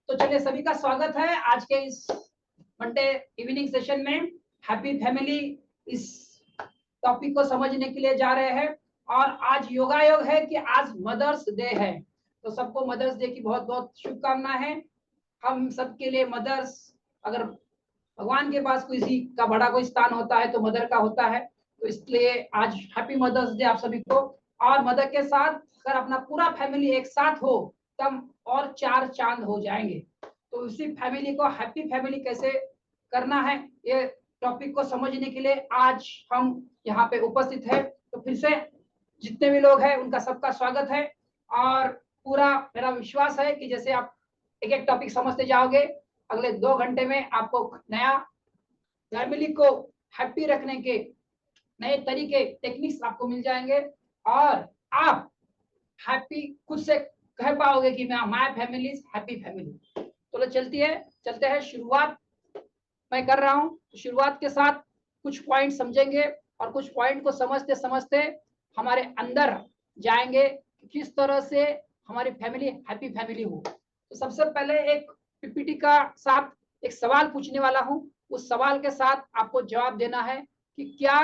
तो चलिए सभी का स्वागत है आज के इस मंडे इवनिंग सेशन में। हैप्पी फैमिली इस टॉपिक को समझने के लिए जा रहे हैं। और आज योगायोग है कि आज मदर्स डे है, तो सबको मदर्स डे की बहुत बहुत शुभकामनाएं हैं। हम सबके लिए मदर्स, अगर भगवान के पास किसी का बड़ा कोई स्थान होता है तो मदर का होता है, तो इसलिए आज हैप्पी मदर्स डे आप सभी को। और मदर के साथ अगर अपना पूरा फैमिली एक साथ हो तब और चार चांद हो जाएंगे। तो उसी फैमिली को हैप्पी फैमिली कैसे करना है, ये टॉपिक को समझने के लिए आज हम यहाँ पे उपस्थित है। तो फिर से जितने भी लोग हैं उनका सबका स्वागत है। और पूरा मेरा विश्वास है कि जैसे आप एक एक टॉपिक समझते जाओगे, अगले 2 घंटे में आपको नया फैमिली को हैप्पी रखने के नए तरीके टेक्निक्स आपको मिल जाएंगे और आप हैप्पी खुद से कह पाओगे कि मैं my family is happy family. तो चलते हैं शुरुआत मैं कर रहा हूं। तो शुरुआत के साथ कुछ पॉइंट समझेंगे और कुछ पॉइंट को समझते समझते हमारे अंदर जाएंगे कि किस तरह से हमारी फैमिली हैप्पी फैमिली हो। तो सबसे पहले एक पीपीटी का साथ एक सवाल पूछने वाला हूं। उस सवाल के साथ आपको जवाब देना है कि क्या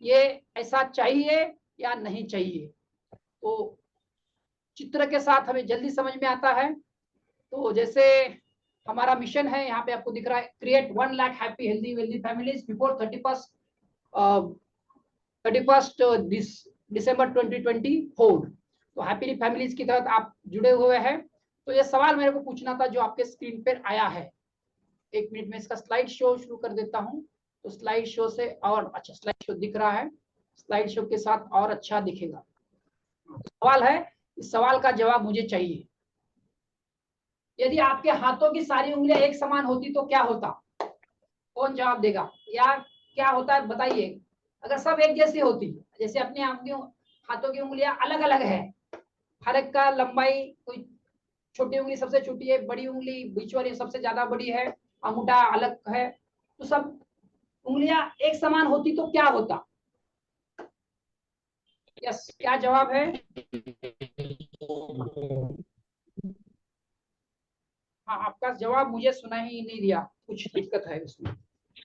ये ऐसा चाहिए या नहीं चाहिए। तो चित्र के साथ हमें जल्दी समझ में आता है। तो जैसे हमारा मिशन है, यहाँ पे आपको दिख रहा है, create 1 lakh happy healthy wealthy families before 31st दिसंबर 2024। तो हैप्पी फैमिलीज की तरह आप जुड़े हुए हैं। तो ये सवाल मेरे को पूछना था जो आपके स्क्रीन पर आया है। 1 मिनट में इसका स्लाइड शो शुरू कर देता हूँ। तो स्लाइड शो से और अच्छा स्लाइड शो दिख रहा है, स्लाइड शो के साथ और अच्छा दिखेगा। सवाल है, इस सवाल का जवाब मुझे चाहिए। यदि आपके हाथों की सारी उंगलियां एक समान होती तो क्या होता? कौन जवाब देगा? या क्या होता है बताइए। अगर सब एक जैसी होती, जैसे अपने हाथों की उंगलियां अलग अलग है, हर एक का लंबाई, कोई छोटी उंगली सबसे छोटी है, बड़ी उंगली बीच वाली सबसे ज्यादा बड़ी है, अंगूठा अलग है, तो सब उंगलियां एक समान होती तो क्या होता? यस, क्या जवाब है? हाँ, आपका जवाब मुझे सुना ही नहीं दिया, कुछ दिक्कत है उसमें।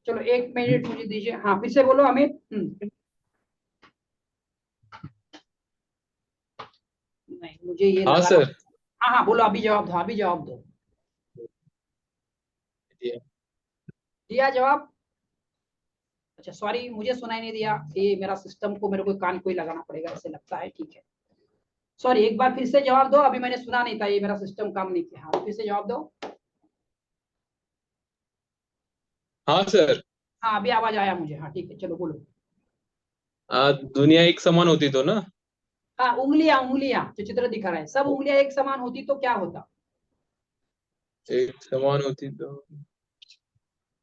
चलो 1 मिनट मुझे दीजिए। हाँ, फिर से बोलो अमित। नहीं, मुझे ये हाँ लगा। सर। हाँ हाँ, बोलो, अभी जवाब दो, अभी जवाब दो। दिया जवाब? अच्छा, सॉरी, मुझे सुनाई नहीं दिया। ये मेरा सिस्टम को, मेरे को कान को ही लगाना पड़ेगा ऐसे लगता है। ठीक है, सॉरी, एक बार फिर से जवाब दो। अभी मैंने सुना नहीं था, ये मेरा सिस्टम काम नहीं किया। हाँ, फिर से जवाब दो। हाँ सर। हाँ, अभी आवाज आया मुझे। हाँ ठीक है, चलो बोलो। दुनिया एक समान होती तो ना। हाँ, उंगलियां उंगलियां जो चित्र दिखा रहा है, सब उंगलियां एक समान होती तो क्या होता? एक समान होती तो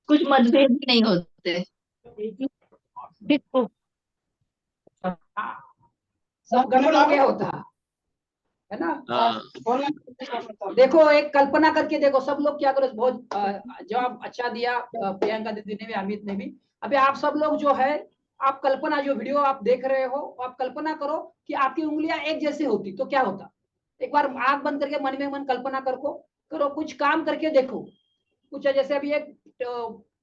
कुछ मतभेद भी नहीं होते। हाँ, सब गड़बड़ हो गया होता है ना। हाँ। देखो, एक कल्पना करके देखो, सब लोग क्या करो। बहुत जवाब अच्छा दिया प्रियंका दीदी ने भी, अमित ने भी। अभी आप सब लोग जो है, आप कल्पना, जो वीडियो आप देख रहे हो, आप कल्पना करो कि आपकी उंगलियां एक जैसी होती तो क्या होता। एक बार आंख बंद करके मन में मन कल्पना करो, कुछ काम करके देखो। कुछ जैसे अभी एक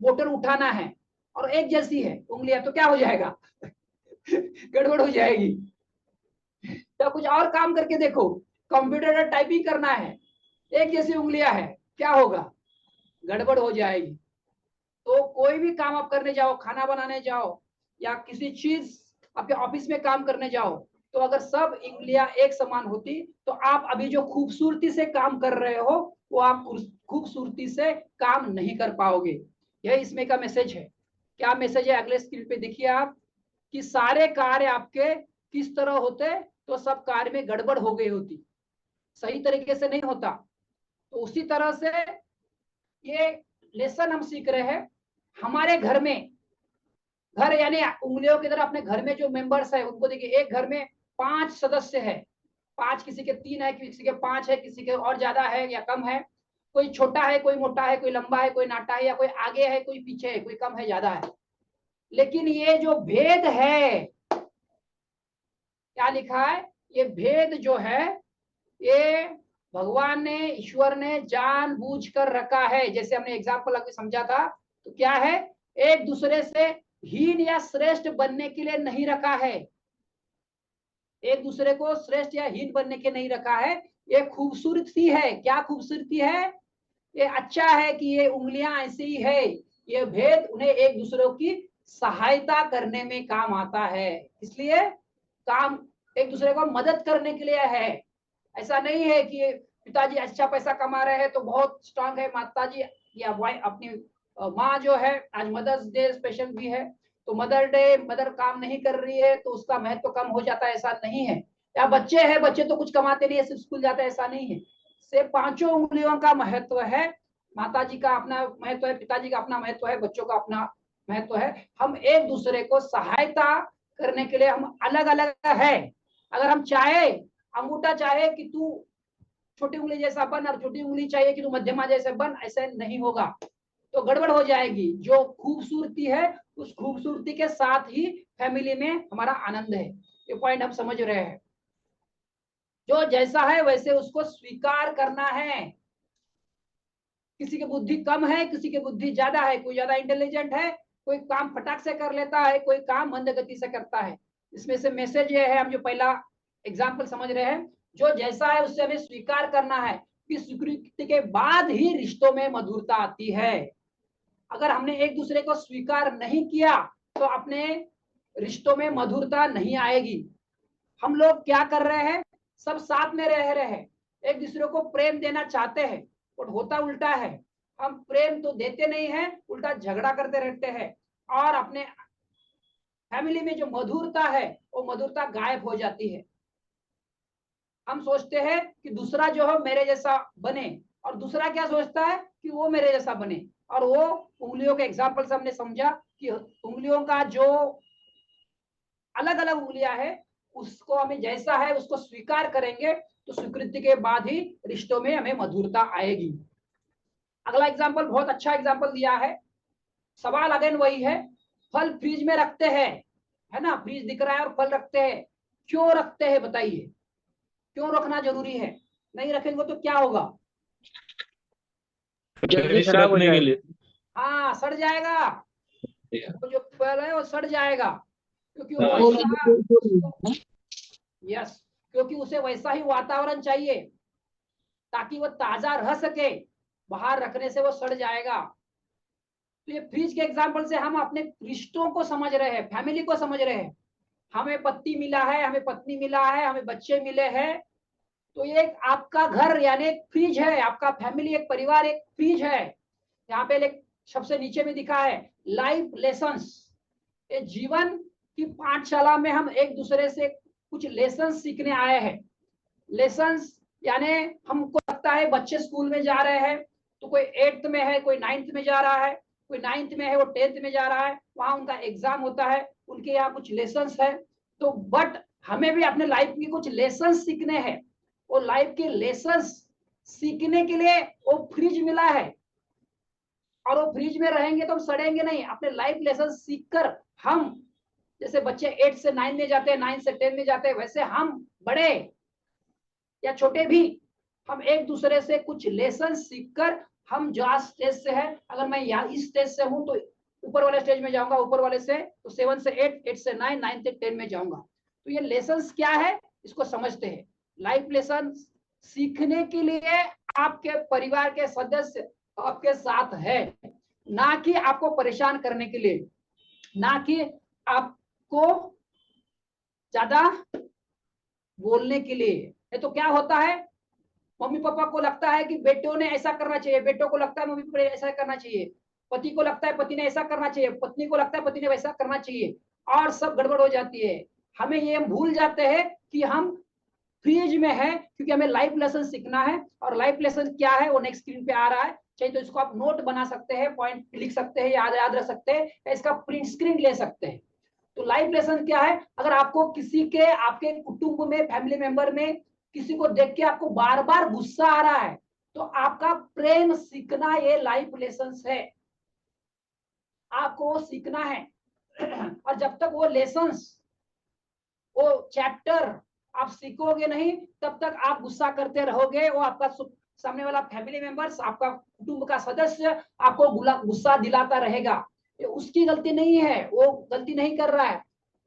बोतल उठाना है और एक जैसी है उंगलियां, तो क्या हो जाएगा? गड़बड़ हो जाएगी। तो कुछ और काम करके देखो, कंप्यूटर पर टाइपिंग करना है, एक जैसी उंगलियां है, क्या होगा? गड़बड़ हो जाएगी। तो कोई भी काम आप करने जाओ, खाना बनाने जाओ या किसी चीज आपके ऑफिस में काम करने जाओ, तो अगर सब उंगलियां एक समान होती तो आप अभी जो खूबसूरती से काम कर रहे हो वो आप खूबसूरती से काम नहीं कर पाओगे। यह इसमें का मैसेज है। क्या मैसेज है? अगले स्क्रीन पे देखिए आप, कि सारे कार्य आपके किस तरह होते तो सब कार्य में गड़बड़ हो गई होती, सही तरीके से नहीं होता। तो उसी तरह से ये लेसन हम सीख रहे हैं। हमारे घर में, घर यानी उंगलियों की तरह अपने घर में जो मेंबर्स है उनको देखिए। एक घर में 5 सदस्य है, 5, किसी के 3 है, किसी के 5 है, किसी के और ज्यादा है या कम है। कोई छोटा है, कोई मोटा है, कोई लंबा है, कोई नाटा है, या कोई आगे है, कोई पीछे है, कोई कम है, ज्यादा है। लेकिन ये जो भेद है, क्या लिखा है? ये भेद जो है, ये भगवान ने, ईश्वर ने जानबूझकर रखा है। जैसे हमने एग्जाम्पल अभी समझा था, तो क्या है, एक दूसरे से हीन या श्रेष्ठ बनने के लिए नहीं रखा है। एक दूसरे को श्रेष्ठ या हीन बनने के नहीं रखा है। ये खूबसूरती है। क्या खूबसूरती है? ये अच्छा है कि ये उंगलियां ऐसी ही है। ये भेद उन्हें एक दूसरे की सहायता करने में काम आता है। इसलिए काम एक दूसरे को मदद करने के लिए है। ऐसा नहीं है कि पिताजी अच्छा पैसा कमा रहे हैं तो बहुत स्ट्रांग है, माताजी या अपनी माँ जो है, आज मदर्स डे स्पेशल भी है, तो मदर काम नहीं कर रही है तो उसका महत्व तो कम हो जाता है, ऐसा नहीं है। या बच्चे हैं, बच्चे तो कुछ कमाते नहीं है, सिर्फ स्कूल जाते हैं, ऐसा नहीं है। से पांचों उंगलियों का महत्व है। माताजी का अपना महत्व है, पिताजी का अपना महत्व है, बच्चों का अपना महत्व है। हम एक दूसरे को सहायता करने के लिए हम अलग अलग है। अगर हम चाहे, अंगूठा चाहे कि तू छोटी उंगली जैसा बन और छोटी उंगली चाहिए कि तू मध्यमा जैसे बन, ऐसे नहीं होगा, तो गड़बड़ हो जाएगी। जो खूबसूरती है, उस खूबसूरती के साथ ही फैमिली में हमारा आनंद है। ये पॉइंट हम समझ रहे हैं। जो जैसा है वैसे उसको स्वीकार करना है। किसी की बुद्धि कम है, किसी की बुद्धि ज्यादा है, कोई ज्यादा इंटेलिजेंट है, कोई काम फटाक से कर लेता है, कोई काम मंद गति से करता है। इसमें से मैसेज ये है, हम जो पहला एग्जाम्पल समझ रहे हैं, जो जैसा है उससे हमें स्वीकार करना है कि स्वीकृति के बाद ही रिश्तों में मधुरता आती है। अगर हमने एक दूसरे को स्वीकार नहीं किया तो अपने रिश्तों में मधुरता नहीं आएगी। हम लोग क्या कर रहे हैं, सब साथ में रह रहे हैं, एक दूसरे को प्रेम देना चाहते हैं, और होता उल्टा है। हम प्रेम तो देते नहीं है, उल्टा झगड़ा करते रहते हैं, और अपने फैमिली में जो मधुरता है वो मधुरता गायब हो जाती है। हम सोचते हैं कि दूसरा जो है मेरे जैसा बने, और दूसरा क्या सोचता है कि वो मेरे जैसा बने। और वो उंगलियों के एग्जाम्पल से हमने समझा कि उंगलियों का जो अलग अलग उंगलियां है, उसको हमें जैसा है उसको स्वीकार करेंगे तो स्वीकृति के बाद ही रिश्तों में हमें मधुरता आएगी। अगला एग्जाम्पल बहुत अच्छा एग्जाम्पल दिया है। सवाल अगेन वही है, फल फ्रिज में रखते हैं, है ना, फ्रिज दिख रहा है और फल रखते हैं, क्यों रखते हैं बताइए? क्यों रखना जरूरी है? नहीं रखेंगे तो क्या होगा? जल्दी खराब हो रखने के जाएगा। लिए। हाँ, सड़ जाएगा। तो जो फल है वो सड़ जाएगा, क्योंकि वो हाँ। वैसा, यस, क्योंकि उसे वैसा ही वातावरण चाहिए ताकि वो ताजा रह सके। बाहर रखने से वो सड़ जाएगा। तो ये फ्रिज के एग्जाम्पल से हम अपने रिश्तों को समझ रहे हैं, फैमिली को समझ रहे हैं। हमें पति मिला है, हमें पत्नी मिला है, हमें बच्चे मिले हैं, तो ये एक आपका घर यानी एक फ्रिज है। आपका फैमिली, एक परिवार एक फ्रिज है। यहाँ पे एक सबसे नीचे में दिखा है लाइफ लेसन्स। ये जीवन की पाठशाला में हम एक दूसरे से कुछ लेसन सीखने आए हैं। लेसन्स यानी हमको लगता है बच्चे स्कूल में जा रहे हैं, तो कोई 8th में है, कोई 9th में जा रहा है, कोई 9th में है, वो 10th में जा रहा है, वहां उनका एग्जाम होता है, उनके यहाँ कुछ लेसन्स है। तो बट हमें भी अपने लाइफ की कुछ लेसन्स सीखने हैं। वो लाइफ के लेसन्स सीखने के लिए वो फ्रिज मिला है, और वो फ्रिज में रहेंगे तो हम सड़ेंगे नहीं। अपने लाइफ लेसन सीखकर हम, जैसे बच्चे 8 से 9 में जाते हैं, 9 से 10 में जाते हैं, वैसे हम बड़े या छोटे भी हम एक दूसरे से कुछ लेसन सीखकर, हम जो स्टेज से है, अगर मैं यहाँ इस स्टेज से हूँ तो ऊपर वाले स्टेज में जाऊंगा, ऊपर वाले से तो 7 से 8, 8 से 9, 9 से 10 में जाऊंगा। तो ये लेसन क्या है, इसको समझते हैं। लाइफ लेसन सीखने के लिए आपके परिवार के सदस्य आपके साथ है, ना कि आपको परेशान करने के लिए, ना कि आपको ज्यादा बोलने के लिए। तो क्या होता है, मम्मी पापा को लगता है कि बेटों ने ऐसा करना चाहिए, बेटों को लगता है मम्मी पापा ने ऐसा करना चाहिए, पति को लगता है पति ने ऐसा करना चाहिए, पत्नी को लगता है पति ने वैसा करना चाहिए, और सब गड़बड़ हो जाती है। हमें ये हम भूल जाते हैं कि हम फ्रीज में है, क्योंकि हमें लाइफ लेसन सीखना है। और लाइफ लेसन क्या है वो नेक्स्ट स्क्रीन पे आ रहा है, चाहिए तो इसको आप नोट बना सकते हैं, पॉइंट लिख सकते हैं, याद याद रख सकते हैं, या इसका प्रिंट स्क्रीन ले सकते हैं। तो लाइफ लेसन क्या है, अगर आपको किसी के, आपके कुटुंब में, फैमिली मेंबर में किसी को देख के आपको बार बार गुस्सा आ रहा है, तो आपका प्रेम सीखना ये लाइफ लेसन है, आपको वो सीखना है। और जब तक वो लेसन्स, वो चैप्टर आप सीखोगे नहीं तब तक आप गुस्सा करते रहोगे। वो आपका सामने वाला फैमिली मेंबर्स, आपका कुटुंब का सदस्य आपको गुस्सा दिलाता रहेगा। ये उसकी गलती नहीं है, वो गलती नहीं कर रहा है।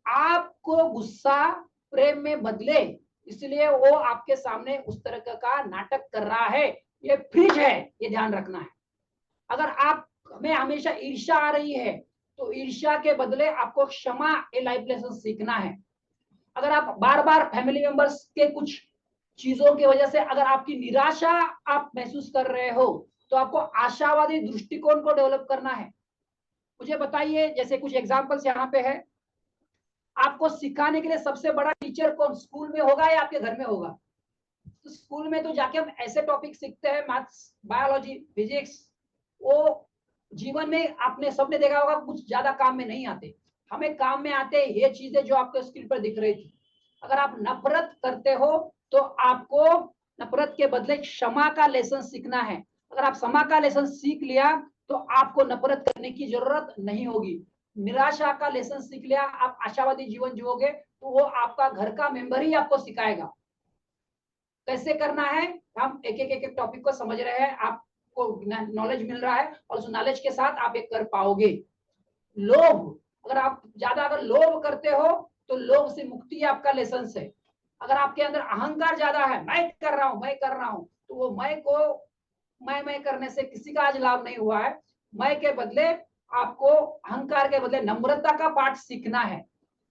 आपको गुस्सा प्रेम में बदले, इसलिए वो आपके सामने उस तरह का नाटक कर रहा है। ये फ्रिज है, ये ध्यान रखना है। अगर आप हमें हमेशा ईर्ष्या आ रही है तो ईर्ष्या के बदले आपको क्षमा ए लाइफ लेसन सीखना है। अगर आप बार बार फैमिली मेंबर्स के कुछ चीजों की वजह से अगर आपकी निराशा आप महसूस कर रहे हो तो आपको आशावादी दृष्टिकोण को डेवलप करना है। मुझे बताइए, जैसे कुछ एग्जांपल्स यहाँ पे है, आपको सिखाने के लिए सबसे बड़ा टीचर कौन, स्कूल में होगा या आपके घर में होगा? तो स्कूल में तो जाके हम ऐसे टॉपिक सीखते हैं, मैथ्स, बायोलॉजी, फिजिक्स, वो जीवन में आपने सबने देखा होगा कुछ ज्यादा काम में नहीं आते। हमें काम में आते ये चीजें जो आपको स्क्रीन पर दिख रही थी। अगर आप नफरत करते हो तो आपको नफरत के बदले क्षमा का लेसन सीखना है। अगर आप क्षमा का लेसन सीख लिया तो आपको नफरत करने की जरूरत नहीं होगी। निराशा का लेसन सीख लिया, आप आशावादी जीवन जियोगे, तो वो आपका घर का मेंबर ही आपको सिखाएगा कैसे करना है। हम एक एक टॉपिक को समझ रहे हैं, आपको नॉलेज मिल रहा है और उस नॉलेज के साथ आप एक कर पाओगे। लोभ, अगर आप ज्यादा अगर लोभ करते हो तो लोभ से मुक्ति आपका लेसन है। अगर आपके अंदर अहंकार ज्यादा है, मैं कर रहा हूं, मैं कर रहा हूं, तो वो मैं करने से किसी का आज लाभ नहीं हुआ है। मैं के बदले आपको अहंकार के बदले नम्रता का पाठ सीखना है।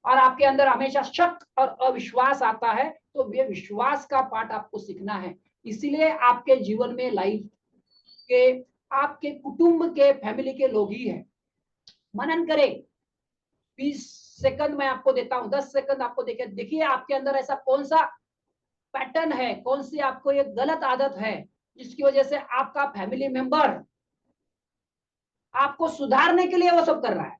और आपके अंदर हमेशा शक और अविश्वास आता है, तो ये विश्वास का पाठ आपको सीखना है। इसीलिए आपके जीवन में लाइफ के, आपके कुटुंब के, फैमिली के लोग ही है। मनन करें, 20 सेकंड मैं आपको देता हूं, 10 सेकंड आपको देखिए आपके अंदर ऐसा कौन सा पैटर्न है, कौन सी आपको ये गलत आदत है जिसकी वजह से आपका फैमिली मेंबर आपको सुधारने के लिए वो सब कर रहा है।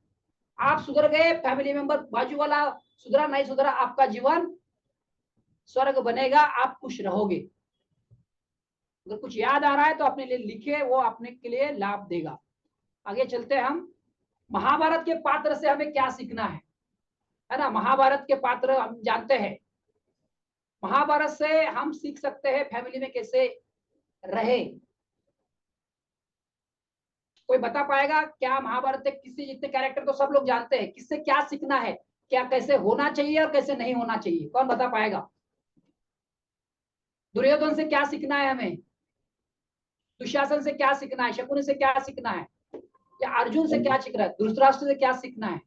आप सुधर गए, फैमिली मेंबर बाजू वाला सुधरा नहीं सुधरा, आपका जीवन स्वर्ग बनेगा, आप खुश रहोगे। अगर कुछ याद आ रहा है तो अपने लिए लिखे, वो अपने के लिए लाभ देगा। आगे चलते हैं हम। महाभारत के पात्र से हमें क्या सीखना है ना? महाभारत के पात्र हम जानते हैं। महाभारत से हम सीख सकते हैं फैमिली में कैसे रहे। कोई बता पाएगा क्या महाभारत के किसी, जितने कैरेक्टर तो सब लोग जानते हैं, किससे क्या सीखना है, क्या कैसे होना चाहिए और कैसे नहीं होना चाहिए? कौन बता पाएगा? दुर्योधन से क्या सीखना है हमें? दुशासन से क्या सीखना है? शकुनी से क्या सीखना है? या अर्जुन से क्या सीख रहा है? धृतराष्ट्र से क्या सीखना है?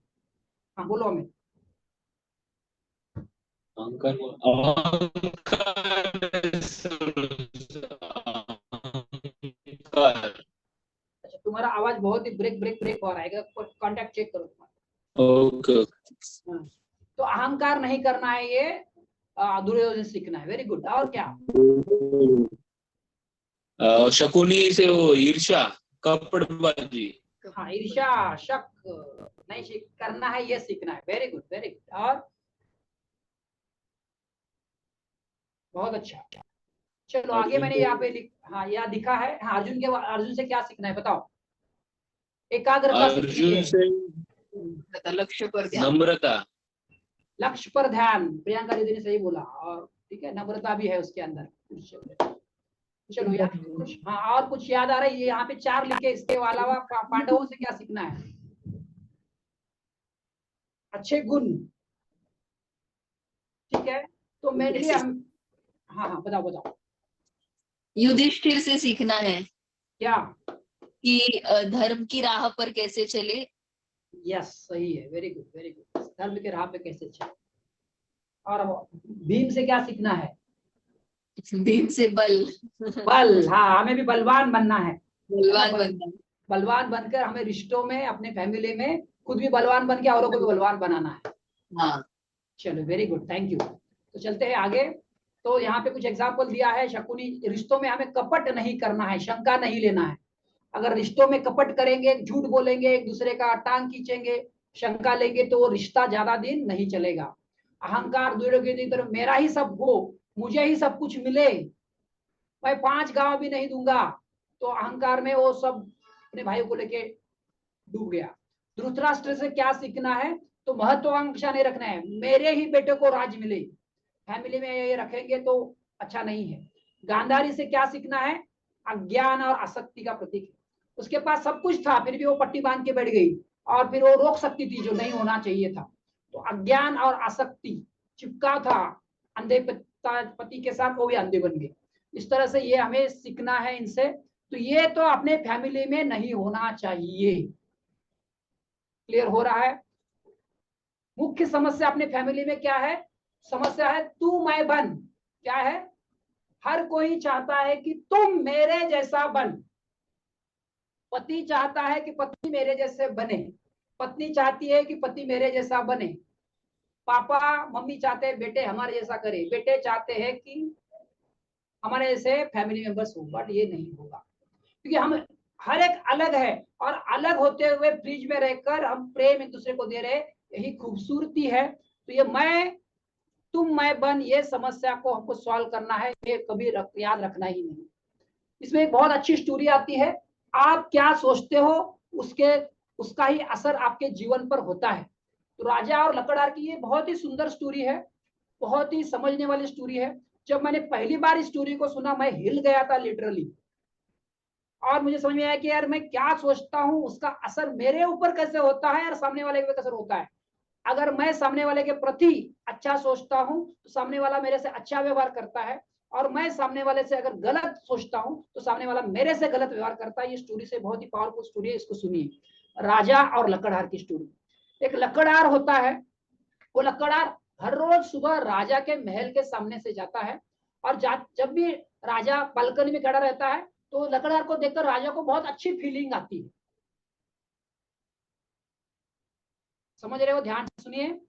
हाँ बोलो हमें। अच्छा, तुम्हारा आवाज बहुत ही ब्रेक ब्रेक ब्रेक हो रहा है, कॉन्टेक्ट चेक करो तुम्हारा। ओके। तो अहंकार नहीं करना है, ये दुर्योधन सीखना है। Very good. और क्या? शकुनी से वो ईर्ष्या, कपटबाजी। हाँ, ईर्ष्या, शक नहीं करना है, ये सीखना है। Very good, very good. और बहुत अच्छा। चलो आगे मैंने यहाँ पे हाँ यहाँ दिखा है। हाँ, अर्जुन से क्या सीखना है बताओ? एकाग्रता सीखनी अर्जुन है, से लक्ष्य पर ध्यान। नम्रता। लक्ष्य पर ध्यान। प्रियंका दीदी ने सही बोला। और ठीक है, नम्रता भी है उसके अंदर। चलो यार कुछ, हाँ और कुछ याद आ रहा है? ये यहाँ पे 4 लिखे, इसके अलावा पांडवों से क्या सीखना है? अच्छे गुण। ठीक है, तो मेनली हम, हाँ हाँ बताओ बताओ। युधिष्ठिर से सीखना है क्या? कि धर्म की राह पर कैसे चले। यस, सही है। Very good, very good. धर्म के राह पे कैसे चले। और अब भीम से क्या सीखना है? भीम से बल। बल। हाँ, हमें भी बलवान बनना है। बलवान बनना। बलवान बनकर हमें रिश्तों में, अपने फैमिली में खुद भी बलवान बन के औरों को भी बलवान बनाना है। हाँ। चलो वेरी गुड, थैंक यू। तो चलते हैं आगे। तो यहाँ पे कुछ एग्जाम्पल दिया है। शकुनी, रिश्तों में हमें कपट नहीं करना है, शंका नहीं लेना है। अगर रिश्तों में कपट करेंगे, झूठ बोलेंगे, एक दूसरे का टांग खींचेंगे, शंका लेंगे, तो वो रिश्ता ज्यादा दिन नहीं चलेगा। अहंकार दूर की तरफ, मेरा ही सब हो, मुझे ही सब कुछ मिले, मैं 5 गांव भी नहीं दूंगा, तो अहंकार में वो सब अपने भाइयों को लेके डूब गया। धृतराष्ट्र से क्या सीखना है? तो महत्वाकांक्षा नहीं रखना है, मेरे ही बेटे को राज मिले, फैमिली में ये रखेंगे तो अच्छा नहीं है। गांधारी से क्या सीखना है? अज्ञान और आसक्ति का प्रतीक है। उसके पास सब कुछ था, फिर भी वो पट्टी बांध के बैठ गई और फिर वो रोक सकती थी जो नहीं होना चाहिए था। तो अज्ञान और आसक्ति चिपका था अंधे पति के साथ, वो भी अंधे बन गए। इस तरह से ये हमें सीखना है इनसे। तो ये तो अपने फैमिली में नहीं होना चाहिए। क्लियर हो रहा है? मुख्य समस्या अपने फैमिली में क्या है? समस्या है तू मैं बन। क्या है? हर कोई चाहता है कि तुम मेरे जैसा बन। पति चाहता है कि पत्नी मेरे जैसे बने, पत्नी चाहती है कि पति मेरे जैसा बने, पापा मम्मी चाहते हैं बेटे हमारे जैसा करे, बेटे चाहते हैं कि हमारे जैसे फैमिली मेंबर्स हो। बट ये नहीं होगा, क्योंकि हम हर एक अलग है, और अलग होते हुए फ्रिज में रहकर हम प्रेम एक दूसरे को दे रहे, यही खूबसूरती है। तो ये मैं बन, ये समस्या को हमको सॉल्व करना है, ये कभी याद रखना ही नहीं। इसमें एक बहुत अच्छी स्टोरी आती है। आप क्या सोचते हो उसका ही असर आपके जीवन पर होता है। तो राजा और लकड़हार की ये बहुत ही सुंदर स्टोरी है, बहुत ही समझने वाली स्टोरी है। जब मैंने पहली बार इस स्टोरी को सुना मैं हिल गया था लिटरली, और मुझे समझ में आया कि यार मैं क्या सोचता हूँ उसका असर मेरे ऊपर कैसे होता है और सामने वाले के ऊपर कैसे होता है। अगर मैं सामने वाले के प्रति अच्छा सोचता हूँ तो सामने वाला मेरे से अच्छा व्यवहार करता है, और मैं सामने वाले से अगर गलत सोचता हूँ तो सामने वाला मेरे से गलत व्यवहार करता है। ये स्टोरी से बहुत ही पावरफुल स्टोरी है, इसको सुनिए। राजा और लकड़हार की स्टोरी। एक लकड़हार होता है, वो लकड़हार हर रोज सुबह राजा के महल के सामने से जाता है, और जब भी राजा बालकनी में खड़ा रहता है तो लकड़हार को देखकर राजा को बहुत अच्छी फीलिंग आती है। समझ रहे हो? ध्यान से सुनिए।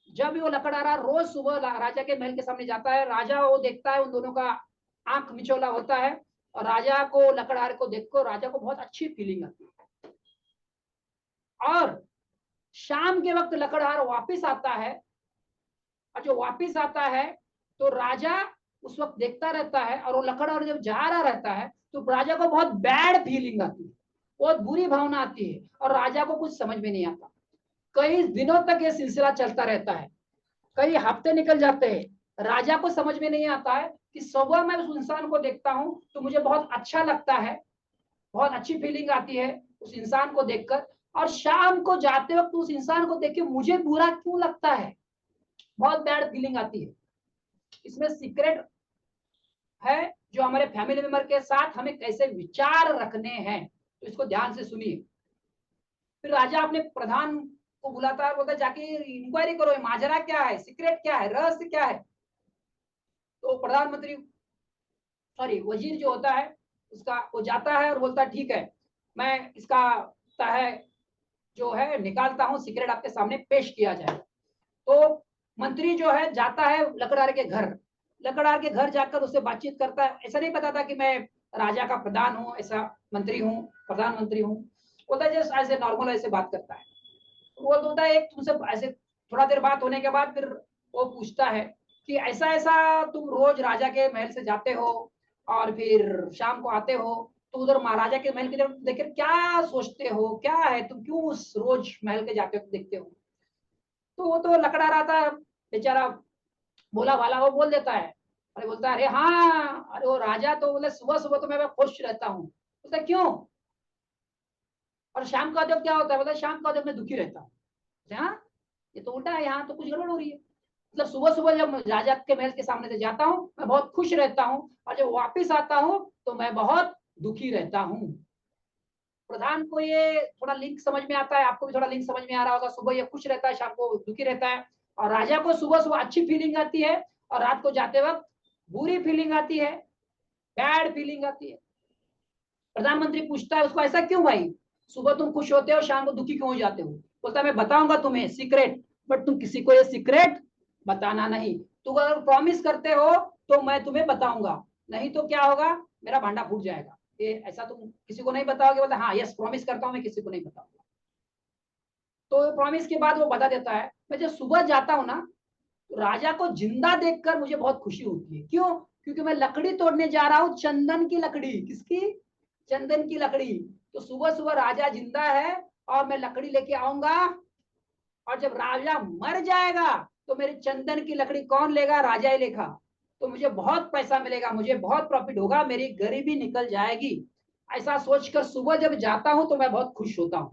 जब भी वो लकड़हार रोज सुबह राजा के महल के सामने जाता है, राजा वो देखता है, उन दोनों का आंख मिचौला होता है, और राजा को लकड़हार को देखकर राजा को बहुत अच्छी फीलिंग आती है। और शाम के वक्त लकड़हार वापिस आता है, और जो वापिस आता है तो राजा उस वक्त देखता रहता है, और वो लकड़हार जब जा रहा रहता है तो राजा को बहुत बैड फीलिंग आती है, बहुत बुरी भावना आती है, और राजा को कुछ समझ में नहीं आता। कई दिनों तक ये सिलसिला चलता रहता है, कई हफ्ते निकल जाते हैं। राजा को समझ में नहीं आता है कि सुबह मैं उस इंसान को देखता हूं तो मुझे बहुत अच्छा लगता है, बहुत अच्छी फीलिंग आती है उस इंसान को देखकर, और शाम को जाते वक्त उस इंसान को देख के मुझे बुरा क्यों लगता है, बहुत बैड फीलिंग आती है। इसमें सीक्रेट है जो हमारे फैमिली मेंबर के साथ हमें कैसे विचार रखने हैं। तो इसको ध्यान से सुनिए। फिर राजा अपने प्रधान को बुलाता है, बोलता है जाके इंक्वायरी करो, माजरा क्या है, सीक्रेट क्या है, रहस्य क्या है। तो प्रधानमंत्री सॉरी वजीर जो होता है उसका, वो जाता है और बोलता है ठीक है, मैं इसका तह जो है निकालता हूँ, सीक्रेट आपके सामने पेश किया जाए। तो मंत्री जो है जाता है लकड़हार के घर, लकड़हार के घर जाकर उससे बातचीत करता है। ऐसा नहीं बताता कि मैं राजा का प्रधान हूँ, ऐसा मंत्री हूँ, प्रधानमंत्री हूँ। बोलता है जस्ट ऐसे नॉर्मल ऐसे बात करता है। वो बोलता है एक तुमसे ऐसे थोड़ा देर बात होने के बाद फिर वो पूछता है कि ऐसा ऐसा तुम रोज राजा के महल से जाते हो और फिर शाम को आते हो, तो उधर महाराजा के महल की तरफ देखकर क्या सोचते हो, क्या है, तुम क्यों उस रोज महल के जाते हो देखते हो। तो वो तो लकड़ा रहा था बेचारा, बोला वाला वो बोल देता है। अरे बोलता है अरे हाँ, अरे वो राजा तो बोले सुबह सुबह तो मैं खुश रहता हूँ। बोलता क्यों, और शाम का जब क्या होता है, बोलता शाम का जब मैं दुखी रहता हूँ। हाँ, ये तो उल्टा है, यहाँ तो कुछ गड़बड़ हो रही है। मतलब सुबह सुबह जब राजा के महल के सामने से जाता हूँ मैं बहुत खुश रहता हूँ, और जब वापिस आता हूँ तो मैं बहुत दुखी रहता हूँ। प्रधान को ये थोड़ा लिंक समझ में आता है, आपको भी थोड़ा लिंक समझ में आ रहा होगा। सुबह ये खुश रहता है, शाम को दुखी रहता है, और राजा को सुबह सुबह अच्छी फीलिंग आती है और रात को जाते वक्त बुरी फीलिंग आती है, बैड फीलिंग आती है। प्रधानमंत्री पूछता है उसको ऐसा क्यों भाई, सुबह तुम खुश होते हो शाम को दुखी क्यों हो जाते हो। बोलता है मैं बताऊंगा तुम्हें सीक्रेट, बट तुम किसी को ये सीक्रेट बताना नहीं। तुम अगर प्रॉमिस करते हो तो मैं तुम्हें बताऊंगा, नहीं तो क्या होगा, मेरा भांडा फूट जाएगा। ये ऐसा तुम किसी को नहीं बताओगे। बोलता हाँ यस प्रॉमिस करता हूँ, मैं किसी को नहीं बताऊंगा। तो प्रॉमिस के बाद वो बता देता है मैं जब सुबह जाता हूँ ना तो राजा को जिंदा देखकर मुझे बहुत खुशी होती है। क्यों? क्योंकि मैं लकड़ी तोड़ने जा रहा हूँ, चंदन की लकड़ी। किसकी? चंदन की लकड़ी। तो सुबह सुबह राजा जिंदा है और मैं लकड़ी लेके आऊंगा, और जब राजा मर जाएगा तो मेरी चंदन की लकड़ी कौन लेगा? राजा ही लेगा। तो मुझे बहुत पैसा मिलेगा, मुझे बहुत प्रॉफिट होगा, मेरी गरीबी निकल जाएगी। ऐसा सोचकर सुबह जब जाता हूं तो मैं बहुत खुश होता हूं।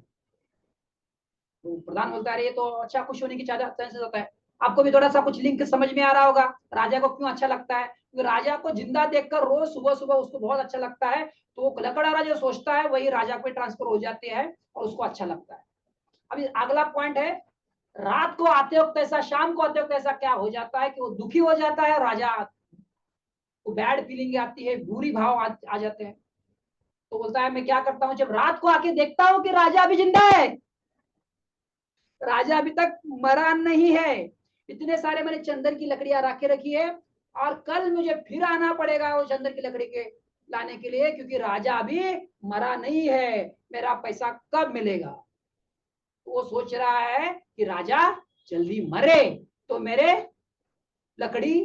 तो प्रधान बोलता है ये तो अच्छा, खुश होने की चांसेस होता है। आपको भी थोड़ा सा कुछ लिंक समझ में आ रहा होगा राजा को क्यों अच्छा लगता है। तो राजा को जिंदा देखकर रोज सुबह सुबह उसको बहुत अच्छा लगता है। तो वो लकड़हारा जो सोचता है वही राजा पे ट्रांसफर हो जाते हैं और उसको अच्छा लगता है। अभी अगला पॉइंट है, रात को आते वक्त ऐसा, शाम को आते वक्त ऐसा क्या हो जाता है कि वो दुखी हो जाता है। राजा को बैड फीलिंग आती है, बुरी भाव आ जाते हैं। तो बोलता है मैं क्या करता हूं, जब रात को आके देखता हूं कि राजा अभी जिंदा है, राजा अभी तक मरा नहीं है, इतने सारे मैंने चंदन की लकड़ियां रखे रखी है और कल मुझे फिर आना पड़ेगा वो चंदन की लकड़ी के लाने के लिए, क्योंकि राजा अभी मरा नहीं है, मेरा पैसा कब मिलेगा। तो वो सोच रहा है कि राजा जल्दी मरे तो मेरे लकड़ी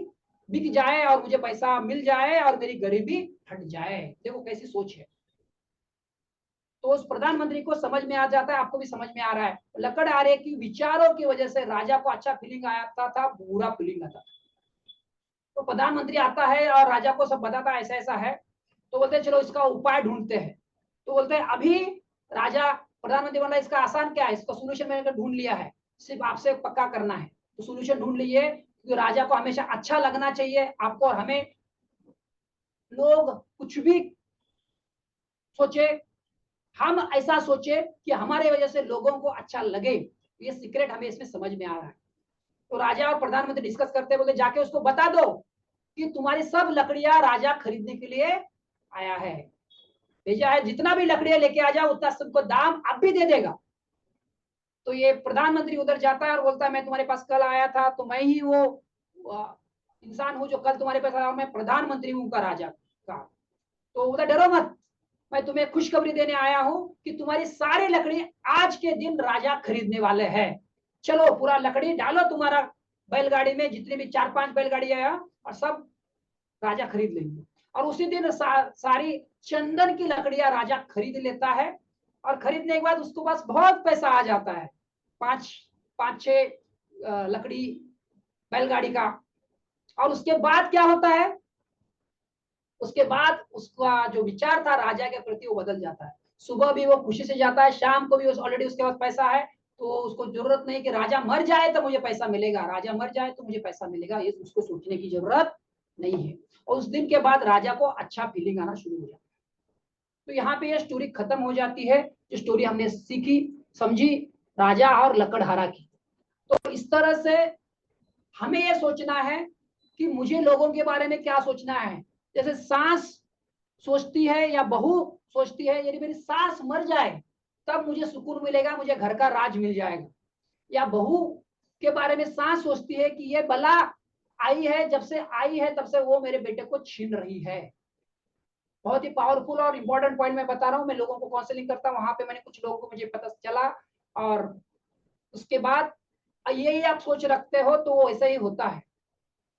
बिक जाए और मुझे पैसा मिल जाए और मेरी गरीबी हट जाए। देखो कैसी सोच है। तो उस प्रधानमंत्री को समझ में आ जाता है, आपको भी समझ में आ रहा है, लकड़हारे की विचारों की वजह से राजा को अच्छा फीलिंग आता था, बुरा फीलिंग आता था। तो प्रधानमंत्री आता है और राजा को सब बताता है ऐसा ऐसा है। तो बोलते हैं चलो इसका उपाय ढूंढते हैं। तो बोलते हैं अभी राजा, प्रधानमंत्री बोला इसका आसान क्या है, इसका सोल्यूशन मैंने ढूंढ लिया है, सिर्फ आपसे पक्का करना है। तो सोल्यूशन ढूंढ लीजिए, क्योंकि राजा को हमेशा अच्छा लगना चाहिए, आपको और हमें। लोग कुछ भी सोचे, हम ऐसा सोचे कि हमारे वजह से लोगों को अच्छा लगे। ये सीक्रेट हमें इसमें समझ में आ रहा है। तो राजा और प्रधानमंत्री डिस्कस करते बोलते जाके उसको बता दो कि तुम्हारी सब लकड़ियां राजा खरीदने के लिए आया है, भेजा है, जितना भी लकड़ियां लेके आ जाओ उतना सबको दाम अब भी दे देगा। तो ये प्रधानमंत्री उधर जाता है और बोलता है मैं तुम्हारे पास कल आया था, तो मैं ही वो इंसान हूं जो कल तुम्हारे पास आया, मैं प्रधानमंत्री हूं का राजा का। तो उधर डरो मत, मैं तुम्हें खुशखबरी देने आया हूं कि तुम्हारी सारी लकड़ी आज के दिन राजा खरीदने वाले हैं। चलो पूरा लकड़ी डालो तुम्हारा बैलगाड़ी में, जितनी भी 4-5 बैलगाड़ी है, और सब राजा खरीद लेंगे। और उसी दिन सारी चंदन की लकड़ियां राजा खरीद लेता है। और खरीदने के बाद उसके पास बहुत पैसा आ जाता है, 5-6 लकड़ी बैलगाड़ी का। और उसके बाद क्या होता है, उसके बाद उसका जो विचार था राजा के प्रति वो बदल जाता है। सुबह भी वो खुशी से जाता है, शाम को भी ऑलरेडी उसके पास पैसा है, तो उसको जरूरत नहीं कि राजा मर जाए तो मुझे पैसा मिलेगा, राजा मर जाए तो मुझे पैसा मिलेगा, ये उसको सोचने की जरूरत नहीं है। और उस दिन के बाद राजा को अच्छा फीलिंग आना शुरू हो जाता है। तो यहाँ पे ये स्टोरी खत्म हो जाती है, जो स्टोरी हमने सीखी समझी राजा और लकड़हारा की। तो इस तरह से हमें ये सोचना है कि मुझे लोगों के बारे में क्या सोचना है। जैसे सास सोचती है या बहू सोचती है यदि मेरी सास मर जाए तब मुझे सुकून मिलेगा, मुझे घर का राज मिल जाएगा। या बहू के बारे में सास सोचती है कि ये बला आई है, जब से आई है तब से वो मेरे बेटे को छीन रही है। बहुत ही पावरफुल और इंपॉर्टेंट पॉइंट मैं बता रहा हूँ। मैं लोगों को काउंसलिंग करता हूँ, वहां पे मैंने कुछ लोगों को मुझे पता चला, और उसके बाद यही आप सोच रखते हो तो वो ऐसा ही होता है।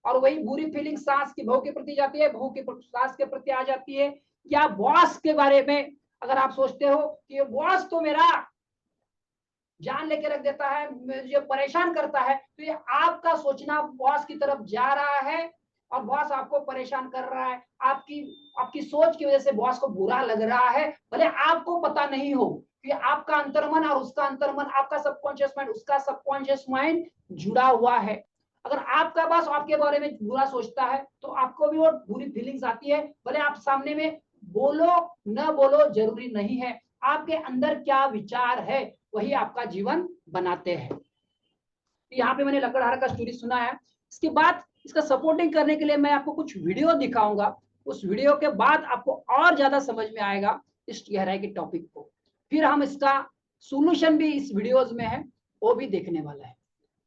और वही बुरी फीलिंग सास की बहू के प्रति जाती है, बहू की सास के प्रति आ जाती है। या बॉस के बारे में अगर आप सोचते हो कि ये बॉस तो मेरा जान लेके रख देता है, मुझे परेशान करता है, तो ये आपका सोचना बॉस की तरफ जा रहा है और बॉस आपको परेशान कर रहा है। आपकी सोच की वजह से बॉस को बुरा लग रहा है, भले आपको पता नहीं हो कि आपका अंतर्मन और उसका अंतर्मन, आपका सबकॉन्शियस माइंड उसका सबकॉन्शियस माइंड जुड़ा हुआ है। अगर आपका बॉस आपके बारे में बुरा सोचता है तो आपको भी वो बुरी फीलिंग्स आती है, भले आप सामने में बोलो न बोलो जरूरी नहीं है। आपके अंदर क्या विचार है वही आपका जीवन बनाते हैं। यहाँ पे मैंने लकड़हारा का स्टोरी सुना है। इसके बाद इसका सपोर्टिंग करने के लिए मैं आपको कुछ वीडियो दिखाऊंगा, उस वीडियो के बाद आपको और ज्यादा समझ में आएगा इस गहराई के टॉपिक को। फिर हम इसका सोल्यूशन भी इस वीडियोज में है, वो भी देखने वाला है।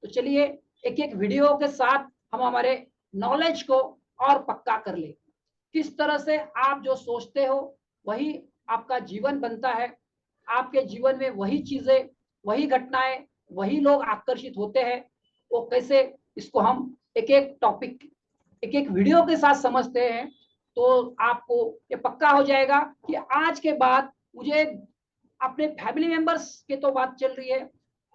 तो चलिए एक एक वीडियो के साथ हम हमारे नॉलेज को और पक्का कर ले। किस तरह से आप जो सोचते हो वही आपका जीवन बनता है, आपके जीवन में वही चीजें, वही घटनाएं, वही लोग आकर्षित होते हैं। वो कैसे, इसको हम एक एक टॉपिक, एक एक वीडियो के साथ समझते हैं तो आपको ये पक्का हो जाएगा कि आज के बाद मुझे अपने फैमिली मेंबर्स के तो बात चल रही है,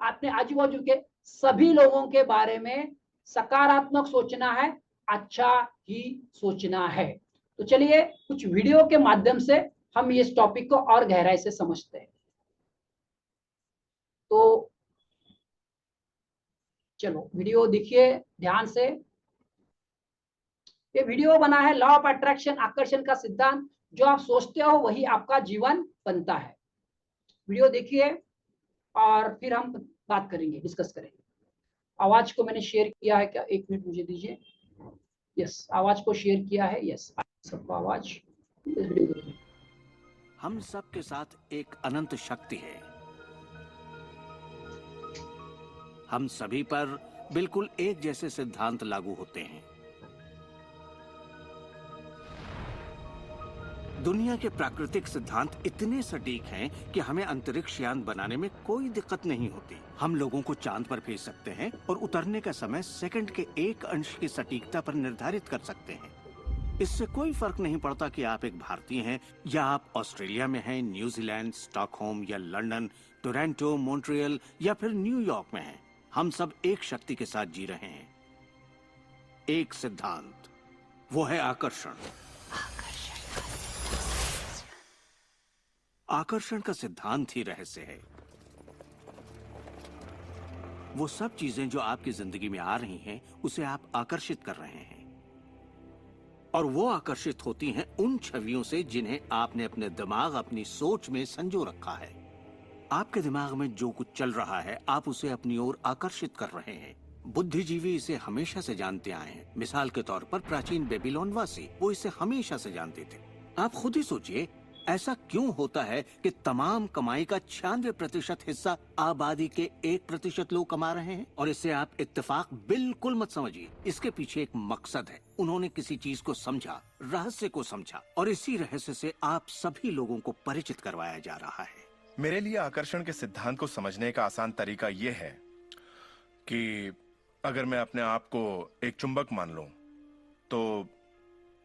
अपने आजू बाजू के सभी लोगों के बारे में सकारात्मक सोचना है, अच्छा ही सोचना है। तो चलिए कुछ वीडियो के माध्यम से हम इस टॉपिक को और गहराई से समझते हैं। तो चलो वीडियो देखिए ध्यान से। ये वीडियो बना है लॉ ऑफ अट्रैक्शन, आकर्षण का सिद्धांत। जो आप सोचते हो वही आपका जीवन बनता है। वीडियो देखिए और फिर हम बात करेंगे, डिस्कस करेंगे। आवाज को मैंने शेयर किया है क्या? 1 मिनट मुझे दीजिए। यस, आवाज को शेयर किया है। यस, सबको आवाज। हम सबके साथ एक अनंत शक्ति है। हम सभी पर बिल्कुल एक जैसे सिद्धांत लागू होते हैं। दुनिया के प्राकृतिक सिद्धांत इतने सटीक हैं कि हमें अंतरिक्ष यान बनाने में कोई दिक्कत नहीं होती। हम लोगों को चांद पर भेज सकते हैं और उतरने का समय सेकंड के 1 अंश की सटीकता पर निर्धारित कर सकते हैं। इससे कोई फर्क नहीं पड़ता कि आप एक भारतीय हैं या आप ऑस्ट्रेलिया में हैं, न्यूजीलैंड, स्टॉकहोम या लंदन, टोरंटो, मॉन्ट्रियल या फिर न्यूयॉर्क में हैं। हम सब एक शक्ति के साथ जी रहे हैं, एक सिद्धांत, वो है आकर्षण। आकर्षण का सिद्धांत ही रहस्य है। वो सब चीजें जो आपकी जिंदगी में आ रही हैं, उसे आप आकर्षित कर रहे हैं, और वो आकर्षित होती हैं उन छवियों से जिन्हें आपने अपने दिमाग, अपनी सोच में संजो रखा है। आपके दिमाग में जो कुछ चल रहा है, आप उसे अपनी ओर आकर्षित कर रहे हैं। बुद्धिजीवी इसे हमेशा से जानते आए हैं। मिसाल के तौर पर प्राचीन बेबीलोन वासी, वो इसे हमेशा से जानते थे। आप खुद ही सोचिए, ऐसा क्यों होता है कि तमाम कमाई का 96% हिस्सा आबादी के 1% लोग कमा रहे हैं? और इसे आप इत्तेफाक बिल्कुल मत समझिए। इसके पीछे एक मकसद है। उन्होंने किसी चीज को समझा, रहस्य को समझा, और इसी रहस्य से आप सभी लोगों को परिचित करवाया जा रहा है। मेरे लिए आकर्षण के सिद्धांत को समझने का आसान तरीका यह है कि अगर मैं अपने आप को एक चुंबक मान लूं, तो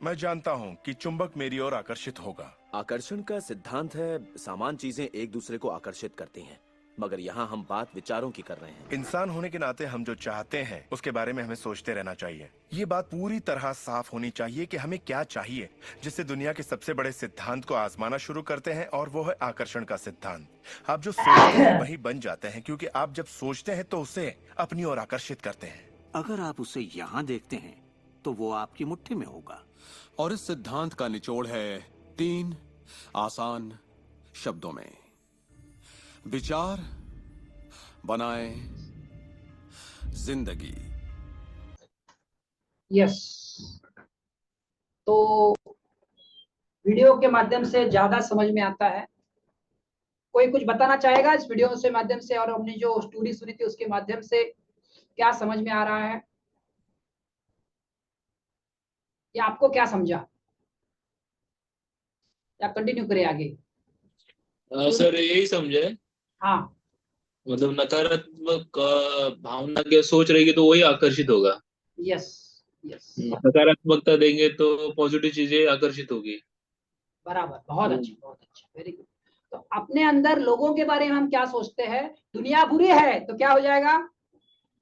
मैं जानता हूं कि चुंबक मेरी ओर आकर्षित होगा। आकर्षण का सिद्धांत है समान चीजें एक दूसरे को आकर्षित करती हैं, मगर यहाँ हम बात विचारों की कर रहे हैं। इंसान होने के नाते हम जो चाहते हैं उसके बारे में हमें सोचते रहना चाहिए। ये बात पूरी तरह साफ होनी चाहिए कि हमें क्या चाहिए, जिससे दुनिया के सबसे बड़े सिद्धांत को आजमाना शुरू करते हैं, और वो है आकर्षण का सिद्धांत। आप जो सोचते हैं वही बन जाते हैं, क्योंकि आप जब सोचते हैं तो उसे अपनी ओर आकर्षित करते हैं। अगर आप उसे यहाँ देखते हैं तो वो आपकी मुट्ठी में होगा। और इस सिद्धांत का निचोड़ है 3 आसान शब्दों में: विचार बनाए जिंदगी। यस, तो वीडियो के माध्यम से ज्यादा समझ में आता है। कोई कुछ बताना चाहेगा इस वीडियो से माध्यम से, और हमने जो स्टोरी सुनी थी उसके माध्यम से क्या समझ में आ रहा है, या आपको क्या समझा, या कंटिन्यू करें आगे? सर यही समझे। हाँ, मतलब नकारात्मक भावना के सोच रहेगी तो वही आकर्षित होगा। यस यस, सकारात्मकता देंगे तो पॉजिटिव चीजें आकर्षित होगी। बराबर, बहुत अच्छा, बहुत अच्छा, वेरी गुड। तो अपने अंदर लोगों के बारे में हम क्या सोचते हैं? दुनिया बुरी है तो क्या हो जाएगा?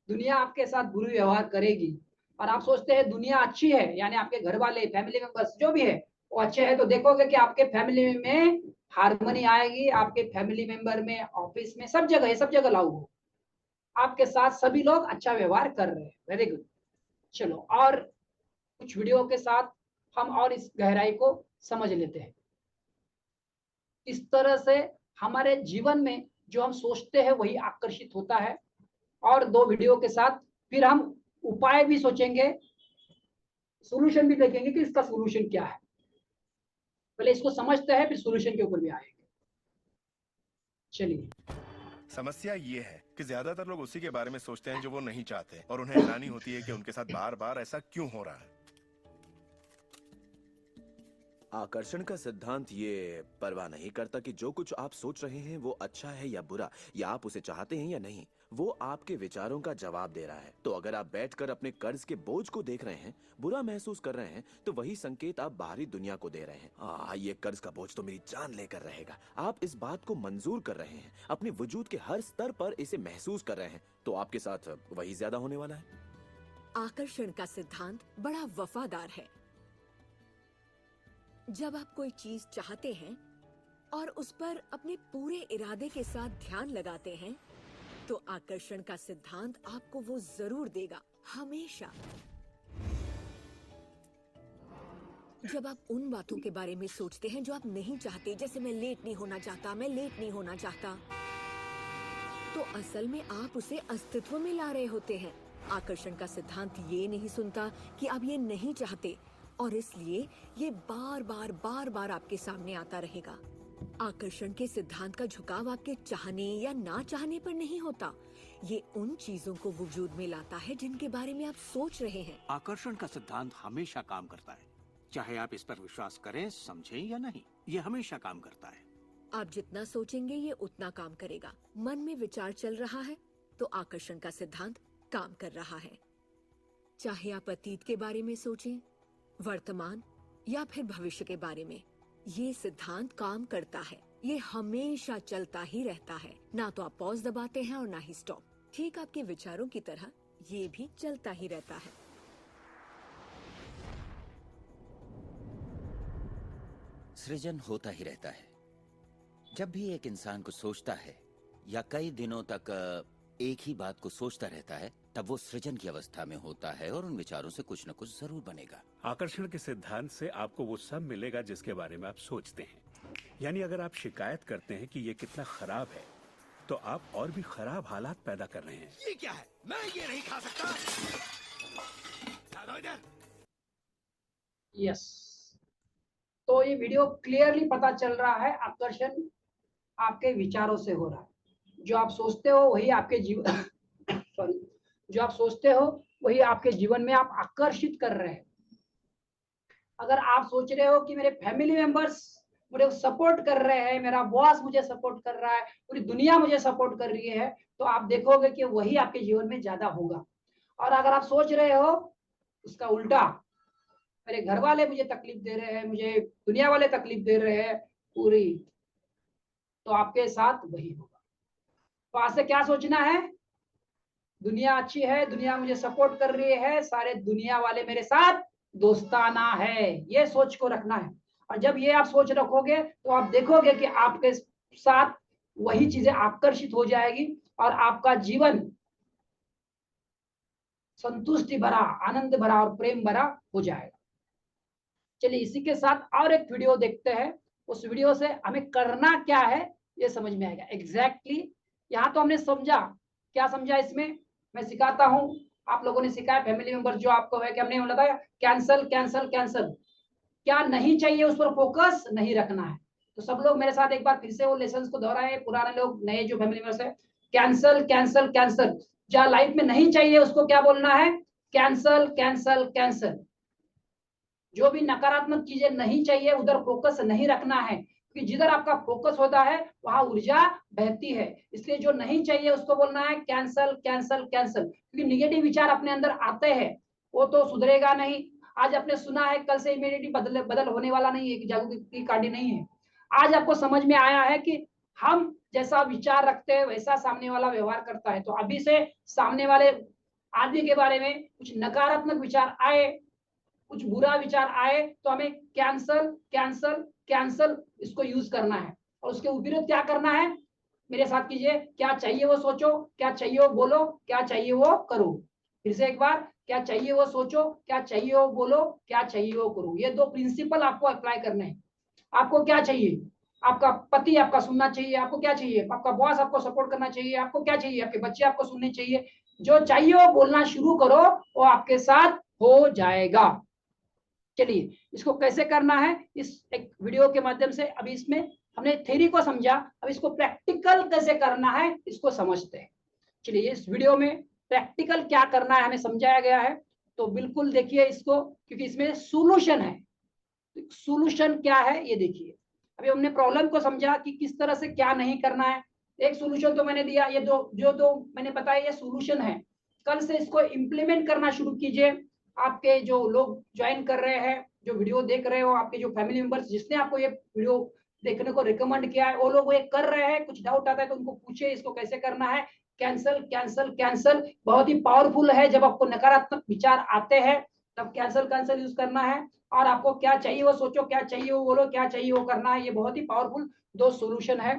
दुनिया आपके साथ बुरी व्यवहार करेगी। और आप सोचते हैं दुनिया अच्छी है, यानी आपके घर वाले, फैमिली मेंबर्स जो भी है वो अच्छे हैं, तो देखोगे कि आपके फैमिली में हार्मनी आएगी। आपके फैमिली मेंबर में, ऑफिस में, सब जगह लागू हो। आपके साथ सभी लोग अच्छा व्यवहार कर रहे हैं। Very good. चलो और कुछ वीडियो के साथ हम और इस गहराई को समझ लेते हैं। इस तरह से हमारे जीवन में जो हम सोचते हैं वही आकर्षित होता है। और 2 वीडियो के साथ फिर हम उपाय भी सोचेंगे, सॉल्यूशन भी देखेंगे कि इसका सॉल्यूशन क्या है। पहले इसको समझते हैं, फिर सॉल्यूशन के ऊपर भी आएंगे। चलिए, समस्या ये है कि ज्यादातर लोग उसी के बारे में सोचते हैं जो वो नहीं चाहते, और उन्हें हैरानी होती है कि उनके साथ बार बार ऐसा क्यों हो रहा है। आकर्षण का सिद्धांत ये परवाह नहीं करता कि जो कुछ आप सोच रहे हैं वो अच्छा है या बुरा, या आप उसे चाहते हैं या नहीं। वो आपके विचारों का जवाब दे रहा है। तो अगर आप बैठकर अपने कर्ज के बोझ को देख रहे हैं, बुरा महसूस कर रहे हैं, तो वही संकेत आप बाहरी दुनिया को दे रहे हैं। ये कर्ज का बोझ तो मेरी जान लेकर रहेगा। आप इस बात को मंजूर कर रहे हैं, अपने वजूद के हर स्तर पर इसे महसूस कर रहे हैं, तो आपके साथ वही ज्यादा होने वाला है। आकर्षण का सिद्धांत बड़ा वफादार है। जब आप कोई चीज चाहते हैं और उस पर अपने पूरे इरादे के साथ ध्यान लगाते हैं, तो आकर्षण का सिद्धांत आपको वो जरूर देगा, हमेशा। जब आप उन बातों के बारे में सोचते हैं जो आप नहीं चाहते, जैसे मैं लेट नहीं होना चाहता, मैं लेट नहीं होना चाहता, तो असल में आप उसे अस्तित्व में ला रहे होते हैं। आकर्षण का सिद्धांत ये नहीं सुनता कि आप ये नहीं चाहते, और इसलिए ये बार बार आपके सामने आता रहेगा। आकर्षण के सिद्धांत का झुकाव आपके चाहने या ना चाहने पर नहीं होता, ये उन चीजों को वजूद में लाता है जिनके बारे में आप सोच रहे हैं। आकर्षण का सिद्धांत हमेशा काम करता है, चाहे आप इस पर विश्वास करें, समझें या नहीं, ये हमेशा काम करता है। आप जितना सोचेंगे ये उतना काम करेगा। मन में विचार चल रहा है तो आकर्षण का सिद्धांत काम कर रहा है। चाहे आप अतीत के बारे में सोचें, वर्तमान या फिर भविष्य के बारे में, ये सिद्धांत काम करता है। ये हमेशा चलता ही रहता है, ना तो आप पॉज दबाते हैं और ना ही स्टॉप। ठीक आपके विचारों की तरह ये भी चलता ही रहता है। सृजन होता ही रहता है। जब भी एक इंसान को सोचता है या कई दिनों तक एक ही बात को सोचता रहता है, तब वो सृजन की अवस्था में होता है और उन विचारों से कुछ न कुछ जरूर बनेगा। आकर्षण के सिद्धांत से आपको वो सब मिलेगा जिसके बारे में आप सोचते हैं। यानी अगर आप शिकायत करते हैं कि ये कितना खराब है, तो आप और भी खराब हालात पैदा कर रहे हैं। ये क्या है? मैं ये नहीं खा सकता। यस, तो ये वीडियो क्लियरली पता चल रहा है, आकर्षण आपके विचारों से हो रहा है। जो आप सोचते हो वही आपके जीवन सॉरी जो आप सोचते हो वही आपके जीवन में आप आकर्षित कर रहे हैं। अगर आप सोच रहे हो कि मेरे फैमिली मेंबर्स मुझे सपोर्ट कर रहे हैं, मेरा बॉस मुझे सपोर्ट कर रहा है, पूरी दुनिया मुझे सपोर्ट कर रही है, तो आप देखोगे कि वही आपके जीवन में ज्यादा होगा। और अगर आप सोच रहे हो उसका उल्टा, मेरे घर वाले मुझे तकलीफ दे रहे हैं, मुझे दुनिया वाले तकलीफ दे रहे हैं पूरी, तो आपके साथ वही होगा। तो आज से क्या सोचना है? दुनिया अच्छी है, दुनिया मुझे सपोर्ट कर रही है, सारे दुनिया वाले मेरे साथ दोस्ताना है, ये सोच को रखना है। और जब ये आप सोच रखोगे तो आप देखोगे कि आपके साथ वही चीजें आकर्षित हो जाएगी और आपका जीवन संतुष्टि भरा, आनंद भरा और प्रेम भरा हो जाएगा। चलिए इसी के साथ और एक वीडियो देखते हैं। उस वीडियो से हमें करना क्या है ये समझ में आएगा। एग्जैक्टली यहाँ तो हमने समझा, क्या समझा इसमें मैं सिखाता हूँ, आप लोगों ने सिखाया, फैमिली मेंबर जो आपको है कि हमने बताया कैंसल कैंसल कैंसल, क्या नहीं चाहिए उस पर फोकस नहीं रखना है। तो सब लोग मेरे साथ एक बार फिर से वो लेसन्स को दोहराए, पुराने लोग, नए जो फैमिली मेंबर्स है। कैंसल कैंसल कैंसल, जहाँ लाइफ में नहीं चाहिए उसको क्या बोलना है? Cancel cancel cancel. जो भी नकारात्मक चीजें नहीं चाहिए उधर फोकस नहीं रखना है, क्योंकि जिधर आपका फोकस होता है वहां ऊर्जा बहती है। इसलिए जो नहीं चाहिए उसको बोलना है कैंसल कैंसल कैंसल। क्योंकि निगेटिव विचार अपने अंदर आते हैं, वो तो सुधरेगा नहीं। आज आपने सुना है, कल से इमीडिएटली बदल होने वाला नहीं है, कि जागरूकता कांडी नहीं है। आज आपको समझ में आया है कि हम जैसा विचार रखते हैं वैसा सामने वाला व्यवहार करता है। तो अभी से सामने वाले आदमी के बारे में कुछ नकारात्मक विचार आए, कुछ बुरा विचार आए, तो हमें कैंसल कैंसल कैंसल इसको यूज करना है। और उसके विपरीत क्या करना है? मेरे साथ कीजिए, क्या चाहिए वो सोचो, क्या चाहिए वो बोलो, क्या चाहिए वो करो। फिर से एक बार, क्या चाहिए वो सोचो, क्या चाहिए वो बोलो, क्या चाहिए वो करो। ये दो प्रिंसिपल आपको अप्लाई करने हैं। आपको क्या चाहिए? आपका पति आपका सुनना चाहिए। आपको क्या चाहिए? आपका बॉस आपको सपोर्ट करना चाहिए। आपको क्या चाहिए? आपके बच्चे आपको सुनने चाहिए। जो चाहिए वो बोलना शुरू करो, वो आपके साथ हो जाएगा। चलिए इसको कैसे करना है इस एक वीडियो के माध्यम से, अभी इसमें हमने थ्योरी को समझा, अब इसको प्रैक्टिकल कैसे करना है इसको समझते हैं। चलिए इस वीडियो में प्रैक्टिकल क्या करना है हमें समझाया गया है, तो बिल्कुल देखिए इसको, क्योंकि इसमें सॉल्यूशन है। सॉल्यूशन क्या है ये देखिए। अभी हमने प्रॉब्लम को समझा कि किस तरह से क्या नहीं करना है, एक सॉल्यूशन तो मैंने दिया, ये दो मैंने बताया ये सॉल्यूशन है। कल से इसको इम्प्लीमेंट करना शुरू कीजिए। आपके जो लोग ज्वाइन कर रहे हैं, जो वीडियो देख रहे हो, आपके जो फैमिली मेंबर्स जिसने आपको ये वीडियो देखने को रिकमेंड किया है, वो लोग ये कर रहे हैं। कुछ डाउट आता है तो उनको पूछे इसको कैसे करना है, कैंसल कैंसल कैंसल बहुत ही पावरफुल है। जब आपको नकारात्मक विचार आते हैं तब कैंसल कैंसल यूज करना है, और आपको क्या चाहिए वो सोचो, क्या चाहिए वो बोलो, क्या चाहिए वो करना है। ये बहुत ही पावरफुल 2 सॉल्यूशन है,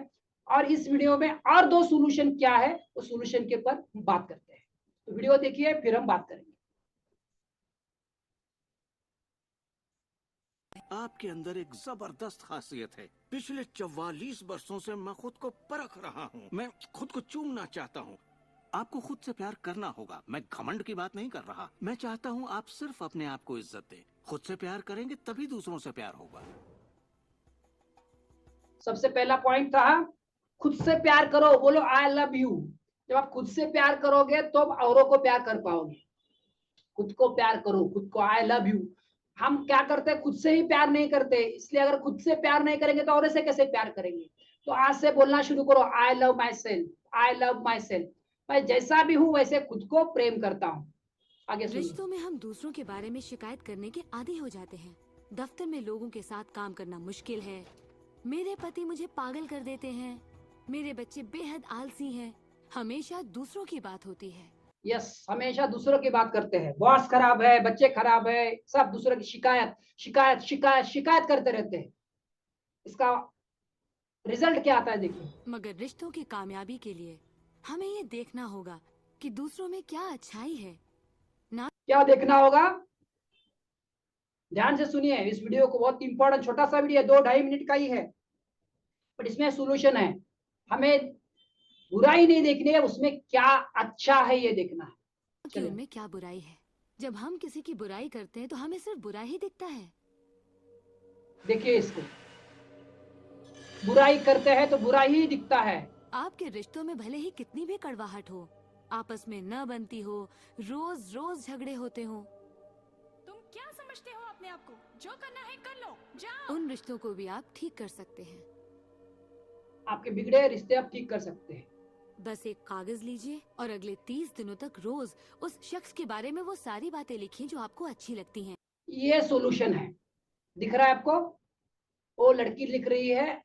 और इस वीडियो में और 2 सॉल्यूशन क्या है उस सॉल्यूशन के ऊपर बात करते हैं। तो वीडियो देखिए, फिर हम बात करेंगे। आपके अंदर एक जबरदस्त खासियत है। पिछले 44 वर्षों से मैं खुद को परख रहा हूँ। मैं खुद को चूमना चाहता हूँ। आपको खुद से प्यार करना होगा। मैं घमंड की बात नहीं कर रहा। मैं चाहता हूँ आप सिर्फ अपने आप को इज्जत दें। खुद से प्यार करेंगे तभी दूसरों से प्यार होगा। सबसे पहला पॉइंट था खुद से प्यार करो, बोलो आई लव यू। जब आप खुद से प्यार करोगे तो आप औरों को प्यार कर पाओगे। खुद को प्यार करो, खुद को आई लव यू। हम क्या करते हैं, खुद से ही प्यार नहीं करते, इसलिए अगर खुद से प्यार नहीं करेंगे तो औरों से कैसे प्यार करेंगे। तो आज से बोलना शुरू करो, I love my self, I love my self. मैं जैसा भी हूं वैसे खुद को प्रेम करता हूं। आगे सुनिए। रिश्तों में हम दूसरों के बारे में शिकायत करने के आदी हो जाते हैं। दफ्तर में लोगों के साथ काम करना मुश्किल है। मेरे पति मुझे पागल कर देते हैं। मेरे बच्चे बेहद आलसी हैं। हमेशा दूसरों की बात होती है। यस, हमेशा दूसरों की बात करते हैं। बॉस खराब है, बच्चे खराब है, सब दूसरों की शिकायत शिकायत शिकायत शिकायत करते रहते हैं। इसका रिजल्ट क्या आता है देखिए। मगर रिश्तों की कामयाबी के लिए हमें ये देखना होगा कि दूसरों में क्या अच्छाई है। क्या देखना होगा, ध्यान से सुनिए इस वीडियो को। बहुत इंपॉर्टेंट छोटा सा वीडियो है, 2-2.5 मिनट का ही है, बट इसमें सॉल्यूशन है। हमें बुराई नहीं देखनी है, उसमें क्या अच्छा है ये देखना है। कि चलिए। उनमें क्या बुराई है। जब हम किसी की बुराई करते हैं तो हमें सिर्फ बुरा ही दिखता है। देखिए इसको, बुराई करते हैं तो बुरा ही दिखता है। आपके रिश्तों में भले ही कितनी भी कड़वाहट हो, आपस में न बनती हो, रोज रोज झगड़े होते हो, तुम क्या समझते हो अपने आप को? जो करना है कर लो, जाओ। उन रिश्तों को भी आप ठीक कर सकते हैं। आपके बिगड़े रिश्ते आप ठीक कर सकते हैं। बस एक कागज लीजिए और अगले 30 दिनों तक रोज उस शख्स के बारे में वो सारी बातें लिखिए जो आपको अच्छी लगती हैं। ये सॉल्यूशन है, दिख रहा है आपको। वो लड़की लिख रही है,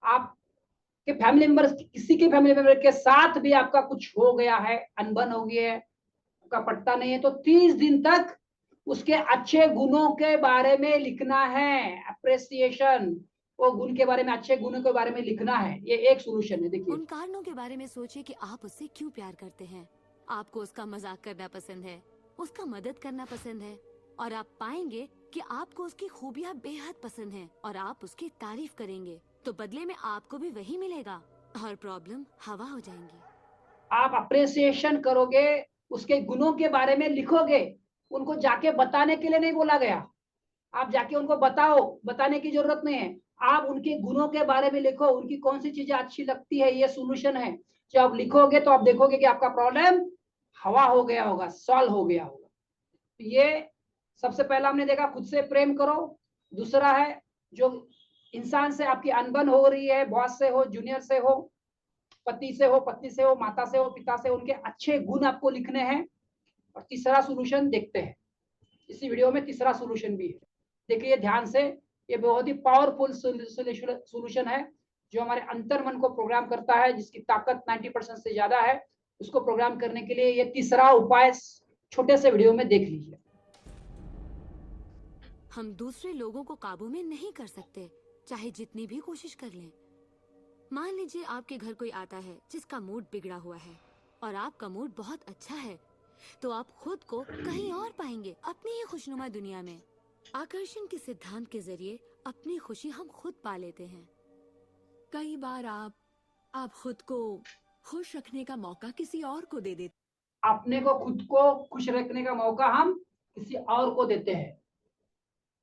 आपके फैमिली मेंबर, किसी के फैमिली मेंबर के साथ भी आपका कुछ हो गया है, अनबन हो गई है, आपका पटता नहीं है, तो 30 दिन तक उसके अच्छे गुणों के बारे में लिखना है। अप्रिसिएशन, वो गुण के बारे में, अच्छे गुणों के बारे में लिखना है। ये एक सॉल्यूशन है। देखिए उन कारणों के बारे में सोचिए कि आप उससे क्यों प्यार करते हैं। आपको उसका मजाक करना पसंद है, उसका मदद करना पसंद है, और आप पाएंगे कि आपको उसकी खूबियां बेहद पसंद हैं और आप उसकी तारीफ करेंगे तो बदले में आपको भी वही मिलेगा और प्रॉब्लम हवा हो जाएंगी। आप अप्रिसिएशन करोगे, उसके गुणों के बारे में लिखोगे। उनको जाके बताने के लिए नहीं बोला गया, आप जाके उनको बताओ, बताने की जरूरत नहीं है। आप उनके गुणों के बारे में लिखो, उनकी कौन सी चीजें अच्छी लगती है, ये सॉल्यूशन है। जब आप लिखोगे तो आप देखोगे कि आपका प्रॉब्लम हवा हो गया होगा, सॉल्व हो गया होगा। तो ये सबसे पहला हमने देखा, खुद से प्रेम करो। दूसरा है, जो इंसान से आपकी अनबन हो रही है, बॉस से हो, जूनियर से हो, पति से हो, पत्नी से हो, माता से हो, पिता से, उनके अच्छे गुण आपको लिखने हैं। और तीसरा सॉल्यूशन देखते हैं इसी वीडियो में। तीसरा सॉल्यूशन भी है, देखिए ध्यान से। ये बहुत ही पावरफुल सॉल्यूशन है जो हमारे अंतर मन को प्रोग्राम करता है, जिसकी ताकत 90% से ज्यादा है। उसको प्रोग्राम करने के लिए ये तीसरा उपाय छोटे से वीडियो में देख लीजिए। हम दूसरे लोगों को काबू में नहीं कर सकते, चाहे जितनी भी कोशिश कर लें। मान लीजिए आपके घर कोई आता है जिसका मूड बिगड़ा हुआ है और आपका मूड बहुत अच्छा है, तो आप खुद को कहीं और पाएंगे, अपनी ही खुशनुमा दुनिया में। आकर्षण के सिद्धांत के जरिए अपनी खुशी हम खुद पा लेते हैं। कई बार आप खुद को खुश रखने का मौका किसी और को दे देते। अपने को, खुद को खुश रखने का मौका हम किसी और को देते हैं।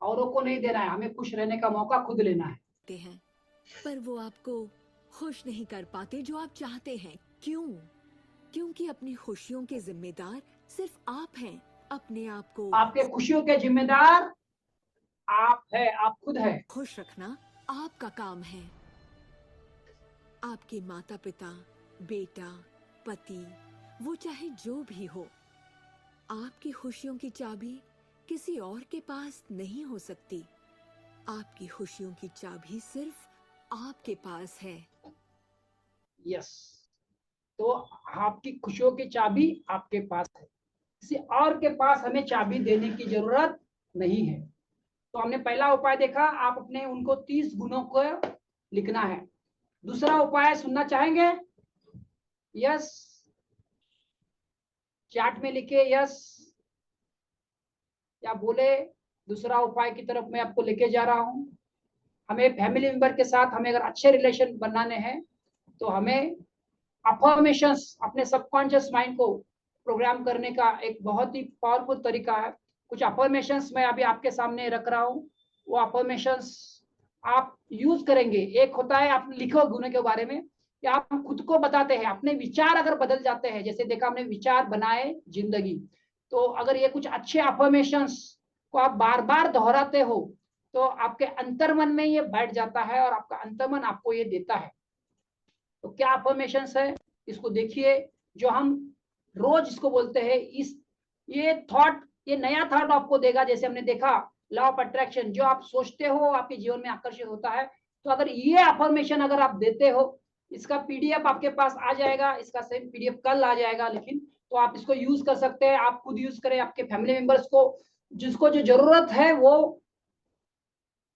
औरों को नहीं देना है, हमें खुश रहने का मौका खुद लेना है। हैं, पर वो आपको खुश नहीं कर पाते जो आप चाहते हैं। क्यों? क्योंकि अपनी खुशियों के जिम्मेदार सिर्फ आप हैं। अपने आप को, आपके खुशियों के जिम्मेदार आप है, आप खुद है। खुश रखना आपका काम है। आपके माता पिता, बेटा, पति, वो चाहे जो भी हो, आपकी खुशियों की चाबी किसी और के पास नहीं हो सकती। आपकी खुशियों की चाबी सिर्फ आपके पास है। यस, तो आपकी खुशियों की चाबी आपके पास है, किसी और के पास हमें चाबी देने की जरूरत नहीं है। तो हमने पहला उपाय देखा, आप अपने उनको 30 गुणों को लिखना है। दूसरा उपाय सुनना चाहेंगे? यस, चैट में लिखे यस या बोले। दूसरा उपाय की तरफ मैं आपको लेके जा रहा हूं। हमें फैमिली मेंबर के साथ हमें अगर अच्छे रिलेशन बनाने हैं तो हमें अफर्मेशंस, अपने सबकॉन्शियस माइंड को प्रोग्राम करने का एक बहुत ही पावरफुल तरीका है। कुछ अफर्मेशंस मैं अभी आपके सामने रख रहा हूँ, वो अफर्मेशंस आप यूज करेंगे। एक होता है आप लिखो गुणों के बारे में, या आप खुद को बताते हैं। अपने विचार अगर बदल जाते हैं, जैसे देखा हमने विचार बनाए जिंदगी, तो अगर ये कुछ अच्छे अफर्मेशंस को आप बार बार दोहराते हो तो आपके अंतर्मन में ये बैठ जाता है और आपका अंतर्मन आपको ये देता है। तो क्या अफर्मेशंस है, इसको देखिए। जो हम रोज इसको बोलते हैं, इस ये थॉट, ये नया थॉट आपको देगा। जैसे हमने देखा लॉ ऑफ अट्रैक्शन, जो आप सोचते हो आपके जीवन में आकर्षित होता है। तो अगर ये अफर्मेशन अगर आप देते हो, इसका पीडीएफ आपके पास आ जाएगा, इसका सेम पीडीएफ कल आ जाएगा, लेकिन तो आप इसको यूज कर सकते हैं। आप खुद यूज करें, आपके फैमिली मेंबर्स को, जिसको जो जरूरत है वो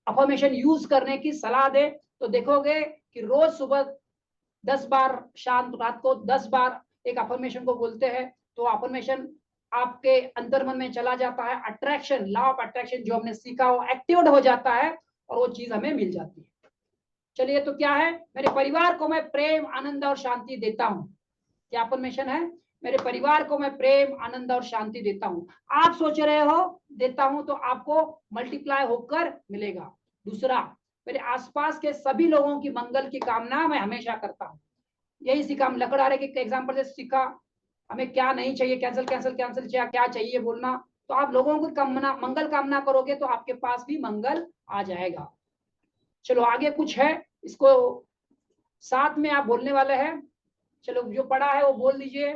अफर्मेशन यूज करने की सलाह दे। तो देखोगे कि रोज सुबह 10 बार, शाम रात को 10 बार एक अफर्मेशन को बोलते हैं, तो अफर्मेशन आपके अंतर्मन में चला जाता है। अट्रैक्शन, लॉ ऑफ अट्रैक्शन जो हमने सीखा वो एक्टिवेट हो जाता है और वो चीज हमें मिल जाती है। चलिए, तो क्या है, मेरे परिवार को मैं प्रेम, आनंद और शांति देता हूँ। क्या अफर्मेशन है? मेरे परिवार को मैं प्रेम, आनंद और शांति देता हूँ। आप सोच रहे हो देता हूँ, तो आपको मल्टीप्लाई होकर मिलेगा। दूसरा, मेरे आसपास के सभी लोगों की मंगल की कामना मैं हमेशा करता हूँ। यही सीखा हम लकड़हारे के एग्जाम्पल से सीखा। हमें क्या नहीं चाहिए, कैंसिल कैंसिल कैंसिल, क्या चाहिए बोलना। तो आप लोगों की कामना, मंगल कामना करोगे तो आपके पास भी मंगल आ जाएगा। चलो आगे कुछ है, इसको साथ में आप बोलने वाले हैं। चलो, जो पढ़ा है वो बोल दीजिए।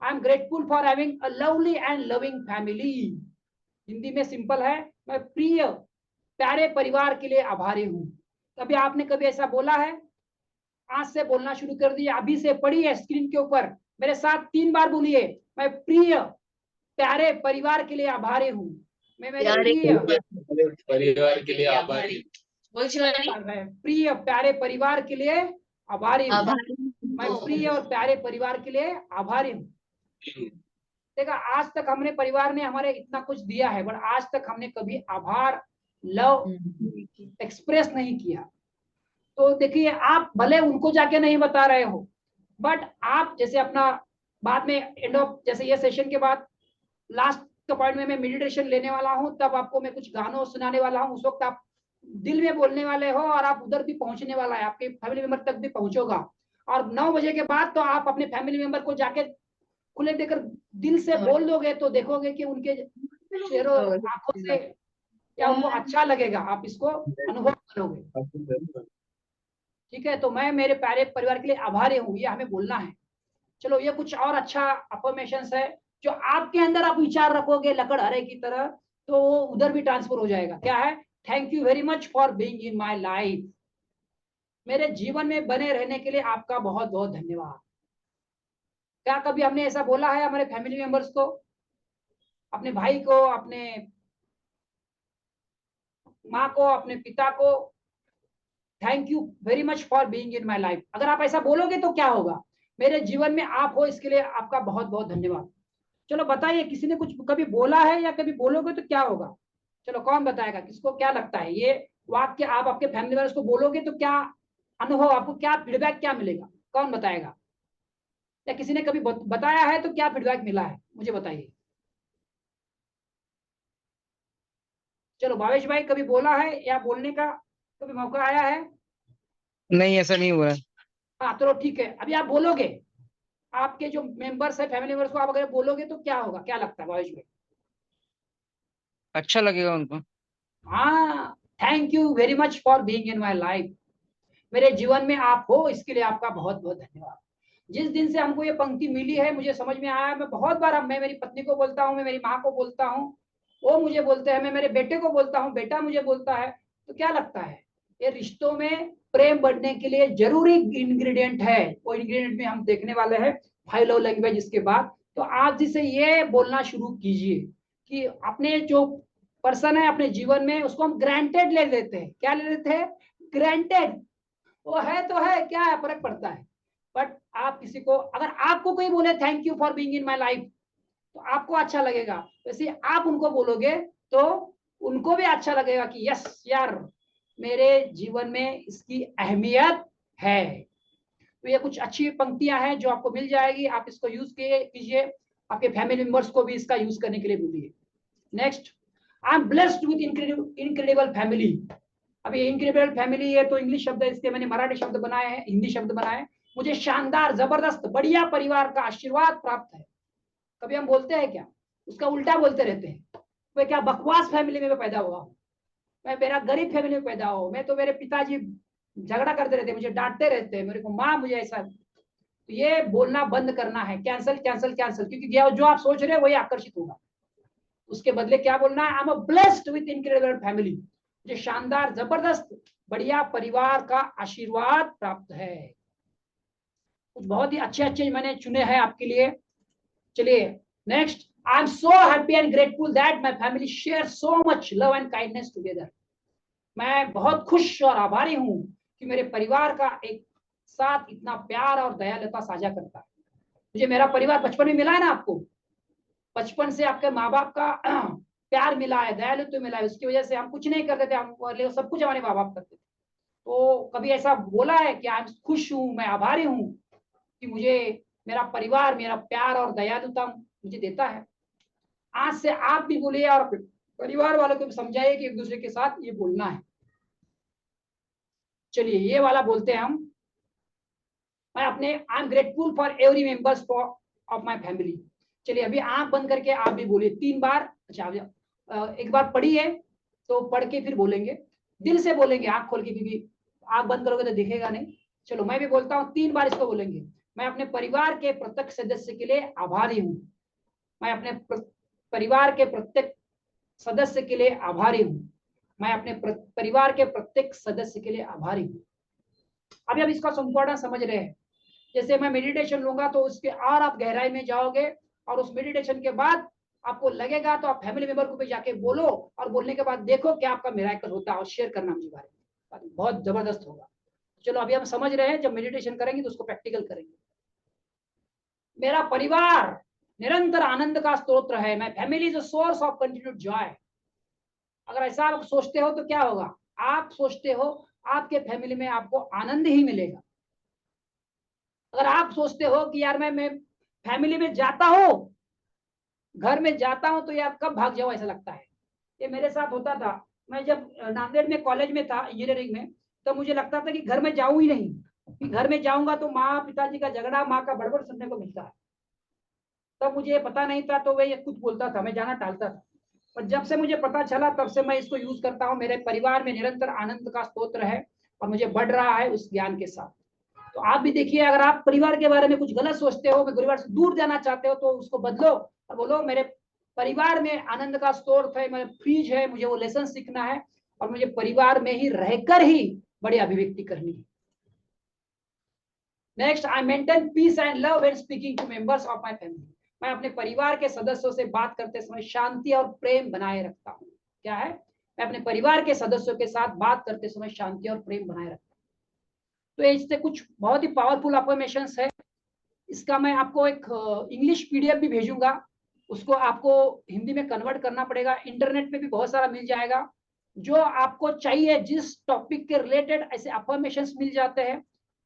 I am grateful for having a lovely and loving family. Hindi में सिंपल है, मैं प्रिय प्यारे परिवार के लिए आभारी हूँ। कभी आपने कभी ऐसा बोला है? आज से बोलना शुरू कर दिया, अभी से पढ़िए स्क्रीन के ऊपर, मेरे साथ 3 बार बोलिए, मैं प्रिय प्यारे परिवार के लिए आभारी हूँ। मैं मेरे प्रिय परिवार के लिए आभारी, प्रिय प्यारे परिवार के लिए आभारी हूँ। मैं प्रिय और प्यारे परिवार के लिए आभारी हूँ। देखा, आज तक हमने, परिवार ने हमारे इतना कुछ दिया है, बट आज तक हमने कभी आभार, लव एक्सप्रेस नहीं किया। तो देखिए, आप भले उनको जाके नहीं बता रहे हो, बट आप जैसे अपना बाद में एंड ऑफ, जैसे ये सेशन के बाद लास्ट का पॉइंट में मैं मेडिटेशन लेने वाला हूं, तब आपको मैं कुछ गानों सुनाने वाला हूं। उस वक्त आप दिल में बोलने वाले हो और आप उधर भी पहुंचने वाला है, आपके फैमिली मेंबर तक भी पहुंचोगा। और 9 बजे के बाद तो आप अपने फैमिली मेंबर को जाके खुले देकर दिल से बोल दोगे, तो देखोगे कि उनके चेहरों, आंखों से क्या उनको अच्छा लगेगा। आप इसको अनुभव करोगे। ठीक है, तो मैं मेरे प्यारे परिवार के लिए आभारी हूँ, ये हमें बोलना है। चलो, ये कुछ और अच्छा अफर्मेशंस है जो आपके अंदर आप विचार रखोगे लकड़हारे की तरह, तो वो उधर भी ट्रांसफर हो जाएगा। क्या है? Thank you very much for being in my life. मेरे जीवन में बने रहने के लिए आपका बहुत बहुत धन्यवाद। क्या कभी हमने ऐसा बोला है हमारे फैमिली मेंबर्स को, अपने भाई को, अपने माँ को, अपने पिता को, thank you very much for being in my life? अगर आप ऐसा बोलोगे तो क्या होगा? मेरे जीवन में आप हो, इसके लिए आपका बहुत बहुत धन्यवाद। चलो बताइए, किसी ने कुछ कभी बोला है या कभी बोलोगे तो क्या होगा? चलो, कौन बताएगा? किसको क्या लगता है ये वाक्य आप आपके फैमिली मेंबर्स को बोलोगे तो क्या अनुभव, आपको क्या फीडबैक क्या मिलेगा? कौन बताएगा? या किसी ने कभी बताया है तो क्या फीडबैक मिला है, मुझे बताइए। चलो, भावेश भाई, कभी बोला है या बोलने का कभी मौका आया है? नहीं, ऐसा नहीं हुआ है। हाँ, चलो ठीक है, अभी आप बोलोगे, आपके जो मेंबर्स है, फैमिली मेंबर्स को आप अगर बोलोगे तो क्या होगा, क्या लगता है भावेश भाई? अच्छा लगेगा उनको। हाँ, thank you very much for being in my life. मेरे जीवन में आप हो, इसके लिए आपका बहुत बहुत धन्यवाद। जिस दिन से हमको ये पंक्ति मिली है, मुझे समझ में आया, मैं बहुत बार, मैं मेरी पत्नी को बोलता हूँ, मैं मेरी माँ को बोलता हूँ, वो मुझे बोलते हैं, मैं मेरे बेटे को बोलता हूँ, बेटा मुझे बोलता है। तो क्या लगता है, ये रिश्तों में प्रेम बढ़ने के लिए जरूरी इंग्रेडिएंट है। वो इंग्रेडिएंट में हम देखने वाले हैं 5 लव लैंग्वेज इसके बाद। तो आप जिसे ये बोलना शुरू कीजिए कि अपने जो पर्सन है अपने जीवन में उसको हम ग्रांटेड ले लेते हैं। क्या ले लेते हैं? ग्रांटेड। वो है तो है, क्या है, फर्क पड़ता है। बट आप किसी को, अगर आपको कोई बोले thank you for being in my life, तो आपको अच्छा लगेगा। वैसे आप उनको बोलोगे तो उनको भी अच्छा लगेगा कि यस यार, मेरे जीवन में इसकी अहमियत है। तो ये कुछ अच्छी पंक्तियां हैं जो आपको मिल जाएगी, आप इसको यूज कीजिए। आपके फैमिली मेंबर्स को भी इसका यूज करने के लिए बोलिए। Next, I am blessed with incredible family. अभी इनक्रेडिबल फैमिली है तो इंग्लिश शब्द है, इसके मैंने मराठी शब्द बनाए हैं, हिंदी शब्द बनाए हैं। मुझे शानदार, जबरदस्त, बढ़िया परिवार का आशीर्वाद प्राप्त है। कभी हम बोलते हैं क्या? उसका उल्टा बोलते रहते हैं। मैं क्या बकवास फैमिली में पैदा हुआ हूँ, मैं मेरा गरीब फैमिली में पैदा हुआ, मैं तो मेरे पिताजी झगड़ा करते रहते, मुझे डांटते रहते, मेरे को माँ मुझे ऐसा। तो ये बोलना बंद करना है, कैंसिल कैंसिल कैंसिल, क्योंकि जो आप सोच रहे हैं वही आकर्षित होगा। उसके बदले क्या बोलना है? I am blessed with incredible family. मुझे शानदार, जबरदस्त, बढ़िया परिवार का आशीर्वाद प्राप्त है। कुछ बहुत ही अच्छे अच्छे मैंने चुने हैं आपके लिए। चलिए next, I am so happy and grateful that my family share so much love and kindness together. मैं बहुत खुश और आभारी हूं कि मेरे परिवार का एक साथ इतना प्यार और दयालुता साझा करता है। मुझे मेरा परिवार बचपन में मिला है ना, आपको बचपन से आपके माँ बाप का प्यार मिला है, दयालुत्व मिला है, उसकी वजह से हम कुछ नहीं करते थे, हम सब कुछ हमारे माँ बाप करते थे। तो कभी ऐसा बोला है कि मैं खुश हूँ, मैं आभारी हूँ कि मुझे मेरा परिवार मेरा प्यार और दयालुता मुझे देता है। आज से आप भी बोलिए और परिवार वालों को भी समझाइए कि एक दूसरे के साथ ये बोलना है। चलिए ये वाला बोलते हैं हम, मैं अपने I am grateful for every members of my family. चलिए अभी आंख बंद करके आप भी बोलिए 3 बार। अच्छा, एक बार पढ़िए तो पढ़ के फिर बोलेंगे, दिल से बोलेंगे, आंख खोल के, क्योंकि आंख बंद करोगे तो दिखेगा नहीं। चलो मैं भी बोलता हूँ, 3 बार इसको बोलेंगे। मैं अपने परिवार के प्रत्येक सदस्य के लिए आभारी हूँ। मैं अपने परिवार के प्रत्येक सदस्य के लिए आभारी हूँ। मैं अपने परिवार के प्रत्येक सदस्य के लिए आभारी हूँ। अभी आप इसका संपूर्ण समझ रहे हैं। जैसे मैं मेडिटेशन लूंगा तो उसके और आप गहराई में जाओगे, और उस मेडिटेशन के बाद आपको लगेगा तो आप फैमिली मेंबर को भी जाके बोलो, और बोलने के बाद देखो क्या आपका मिरेकल होता है, और शेयर करना मुझे बारे में, बहुत जबरदस्त होगा। चलो अभी हम समझ रहे हैं, जब मेडिटेशन करेंगे तो उसको प्रैक्टिकल करेंगे। मेरा परिवार निरंतर आनंद का स्रोत है। My family is a source of continued Joy. अगर ऐसा आप सोचते हो तो क्या होगा? आप सोचते हो आपके फैमिली में आपको आनंद ही मिलेगा। अगर आप सोचते हो कि यार मैं फैमिली में जाता हूँ, घर में जाता हूँ तो यार कब भाग जाऊँ, ऐसा लगता है। ये मेरे साथ होता था। मैं जब नांदेड़ में कॉलेज में था इंजीनियरिंग में, तो मुझे लगता था कि घर में जाऊँ ही नहीं, कि घर में जाऊंगा तो माँ पिताजी का झगड़ा, माँ का बड़बड़ सुनने को मिलता है। तब मुझे पता नहीं था, तो वह ये कुछ बोलता था, मैं जाना टालता था। और जब से मुझे पता चला तब से मैं इसको यूज करता हूँ। मेरे परिवार में निरंतर आनंद का स्रोत है और मुझे बढ़ रहा है उस ज्ञान के साथ। तो आप भी देखिए, अगर आप परिवार के बारे में कुछ गलत सोचते हो, परिवार से दूर जाना चाहते हो, तो उसको बदलो और बोलो मेरे परिवार में आनंद का स्रोत है, मेरा फ्रीज है, मुझे वो लेसन सीखना है और मुझे परिवार में ही रहकर ही बड़ी अभिव्यक्ति करनी है। Next, I maintain peace and love when speaking to members of my family. मैं अपने परिवार के सदस्यों से बात करते समय शांति और प्रेम बनाए रखता हूँ। क्या है? मैं अपने परिवार के सदस्यों के साथ बात करते समय शांति और प्रेम बनाए रखता हूँ। तो इससे कुछ बहुत ही पावरफुल अफर्मेशंस है। इसका मैं आपको एक इंग्लिश पीडीएफ भी भेजूंगा, उसको आपको हिंदी में कन्वर्ट करना पड़ेगा। इंटरनेट पे भी बहुत सारा मिल जाएगा, जो आपको चाहिए जिस टॉपिक के रिलेटेड ऐसे अफर्मेशंस मिल जाते हैं।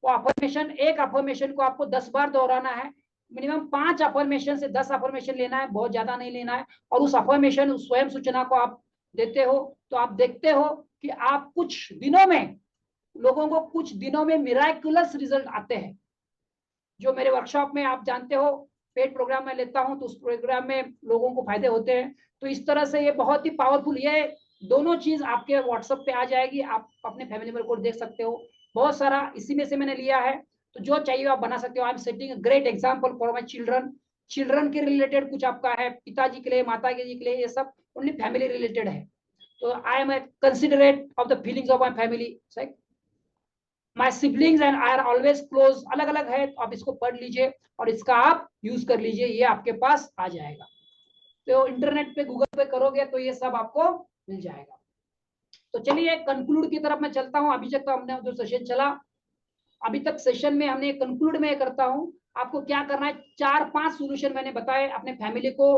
वो अफर्मेशन, एक अफर्मेशन को आपको 10 बार दोहराना है। मिनिमम 5 अफर्मेशन से 10 अफर्मेशन लेना है, बहुत ज्यादा नहीं लेना है। और उस अफर्मेशन, उस स्वयं सूचना को आप देते हो तो आप देखते हो कि आप कुछ दिनों में, लोगों को कुछ दिनों में मिराकुलस रिजल्ट आते हैं। जो मेरे वर्कशॉप में आप जानते हो, पेड प्रोग्राम में लेता हूं, तो उस प्रोग्राम में लोगों को फायदे होते हैं। तो इस तरह से ये बहुत ही पावरफुल, ये दोनों चीज आपके व्हाट्सएप पे आ जाएगी, आप अपने फैमिली मेंबर को देख सकते हो। बहुत सारा इसी में से मैंने लिया है, तो जो चाहिए आप बना सकते हो। I am setting a great example for my children. Children के रिलेटेड कुछ आपका है, पिताजी के लिए, माता जी के लिए, ये सब ओनली फैमिली रिलेटेड है। तो I am considerate of the feelings of my family. My siblings and I R always close, अलग अलग है, तो आप इसको पढ़ लीजिए और इसका आप यूज कर लीजिए, ये आपके पास आ जाएगा। तो इंटरनेट पे गूगल पे करोगे तो ये सब आपको मिल जाएगा। तो चलिए कंक्लूड की तरफ मैं चलता हूं। अभी तक तो हमने जो सेशन चला, अभी तक सेशन में हमने कंक्लूड में करता हूं। आपको क्या करना है, 4-5 सॉल्यूशन मैंने बताए अपने फैमिली को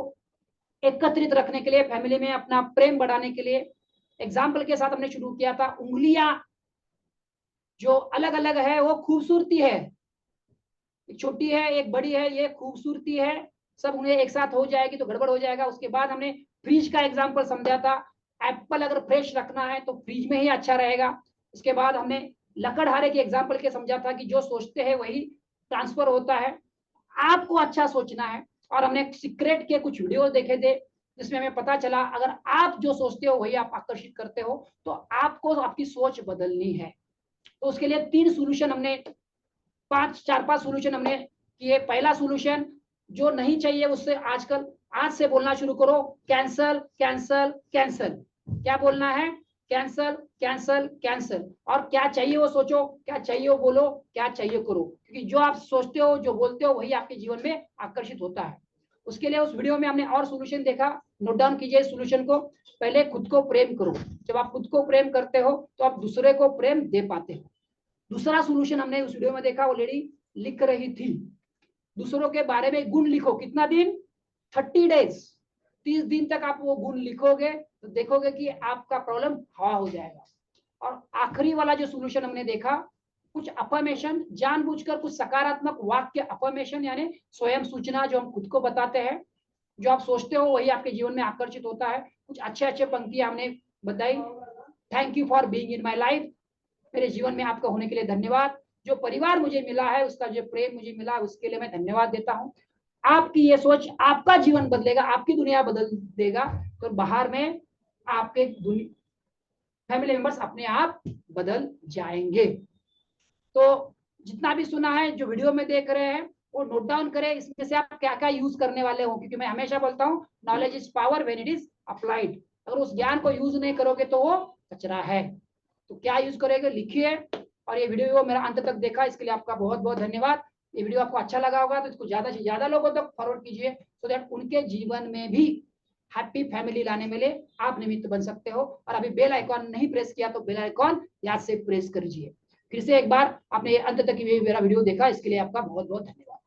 एकत्रित रखने के लिए, फैमिली में अपना प्रेम बढ़ाने के लिए। एग्जाम्पल के साथ हमने शुरू किया था, उंगलियां जो अलग अलग है वो खूबसूरती है, एक छोटी है एक बड़ी है, ये खूबसूरती है, सब उन्हें एक साथ हो जाएगी तो गड़बड़ हो जाएगा। उसके बाद हमने फ्रिज का एग्जाम्पल समझा था, एप्पल अगर फ्रेश रखना है तो फ्रिज में ही अच्छा रहेगा। उसके बाद हमने लकड़हारे के एग्जाम्पल के समझा था कि जो सोचते हैं वही ट्रांसफर होता है, आपको अच्छा सोचना है। और हमने सीक्रेट के कुछ वीडियो देखे थे जिसमें हमें पता चला अगर आप जो सोचते हो वही आप आकर्षित करते हो, तो आपको आपकी सोच बदलनी है। तो उसके लिए 3 सॉल्यूशन हमने 4-5 सॉल्यूशन हमने किए। पहला सॉल्यूशन, जो नहीं चाहिए उससे आजकल आज से बोलना शुरू करो, कैंसल कैंसल कैंसल। क्या बोलना है, कैंसल कैंसल कैंसल। और क्या चाहिए वो सोचो, क्या चाहिए वो बोलो, क्या चाहिए करो, क्योंकि जो आप सोचते हो जो बोलते हो वही आपके जीवन में आकर्षित होता है। उसके लिए उस वीडियो में हमने और सॉल्यूशन देखा, नोट डाउन कीजिए सॉल्यूशन को। पहले खुद को प्रेम करो, जब आप खुद को प्रेम करते हो तो आप दूसरे को प्रेम दे पाते हो। दूसरा सॉल्यूशन हमने उस वीडियो में देखा, वो लेडी लिख रही थी, दूसरों के बारे में गुण लिखो। कितना दिन, 30 डेज, 30 दिन तक आप वो गुण लिखोगे तो देखोगे कि आपका प्रॉब्लम हवा हो जाएगा। और आखिरी वाला जो सॉल्यूशन हमने देखा, कुछ अफर्मेशन, जानबूझकर कुछ सकारात्मक वाक्य, अफर्मेशन यानी स्वयं सूचना, जो हम खुद को बताते हैं, जो आप सोचते हो वही आपके जीवन में आकर्षित होता है। कुछ अच्छे अच्छे पंक्तियां हमने बताई। Thank you for being in my life, मेरे जीवन में आपका होने के लिए धन्यवाद। जो परिवार मुझे मिला है, उसका जो प्रेम मुझे मिला है, उसके लिए मैं धन्यवाद देता हूँ। आपकी ये सोच आपका जीवन बदलेगा, आपकी दुनिया बदल देगा, तो बाहर में आपके फैमिली मेंबर्स अपने आप बदल जाएंगे। तो जितना भी सुना है, जो वीडियो में देख रहे हैं, वो नोट डाउन करें, इसमें से आप क्या क्या यूज करने वाले हो, क्योंकि मैं हमेशा बोलता हूँ knowledge is power when it is applied. अगर उस ज्ञान को यूज नहीं करोगे तो वो कचरा है। तो क्या यूज करेंगे, लिखिए। और ये वीडियो मेरा अंत तक देखा, इसके लिए आपका बहुत बहुत धन्यवाद। ये वीडियो आपको अच्छा लगा होगा तो इसको ज्यादा से ज्यादा लोगों तक फॉरवर्ड कीजिए, सो दैट उनके जीवन में भी हैप्पी फैमिली लाने में लिए आप निमित्त बन सकते हो। और अभी बेल आइकॉन नहीं प्रेस किया तो बेल आइकॉन याद से प्रेस कर दीजिए। फिर से एक बार आपने अंत तक मेरा वीडियो देखा, इसके लिए आपका बहुत बहुत धन्यवाद।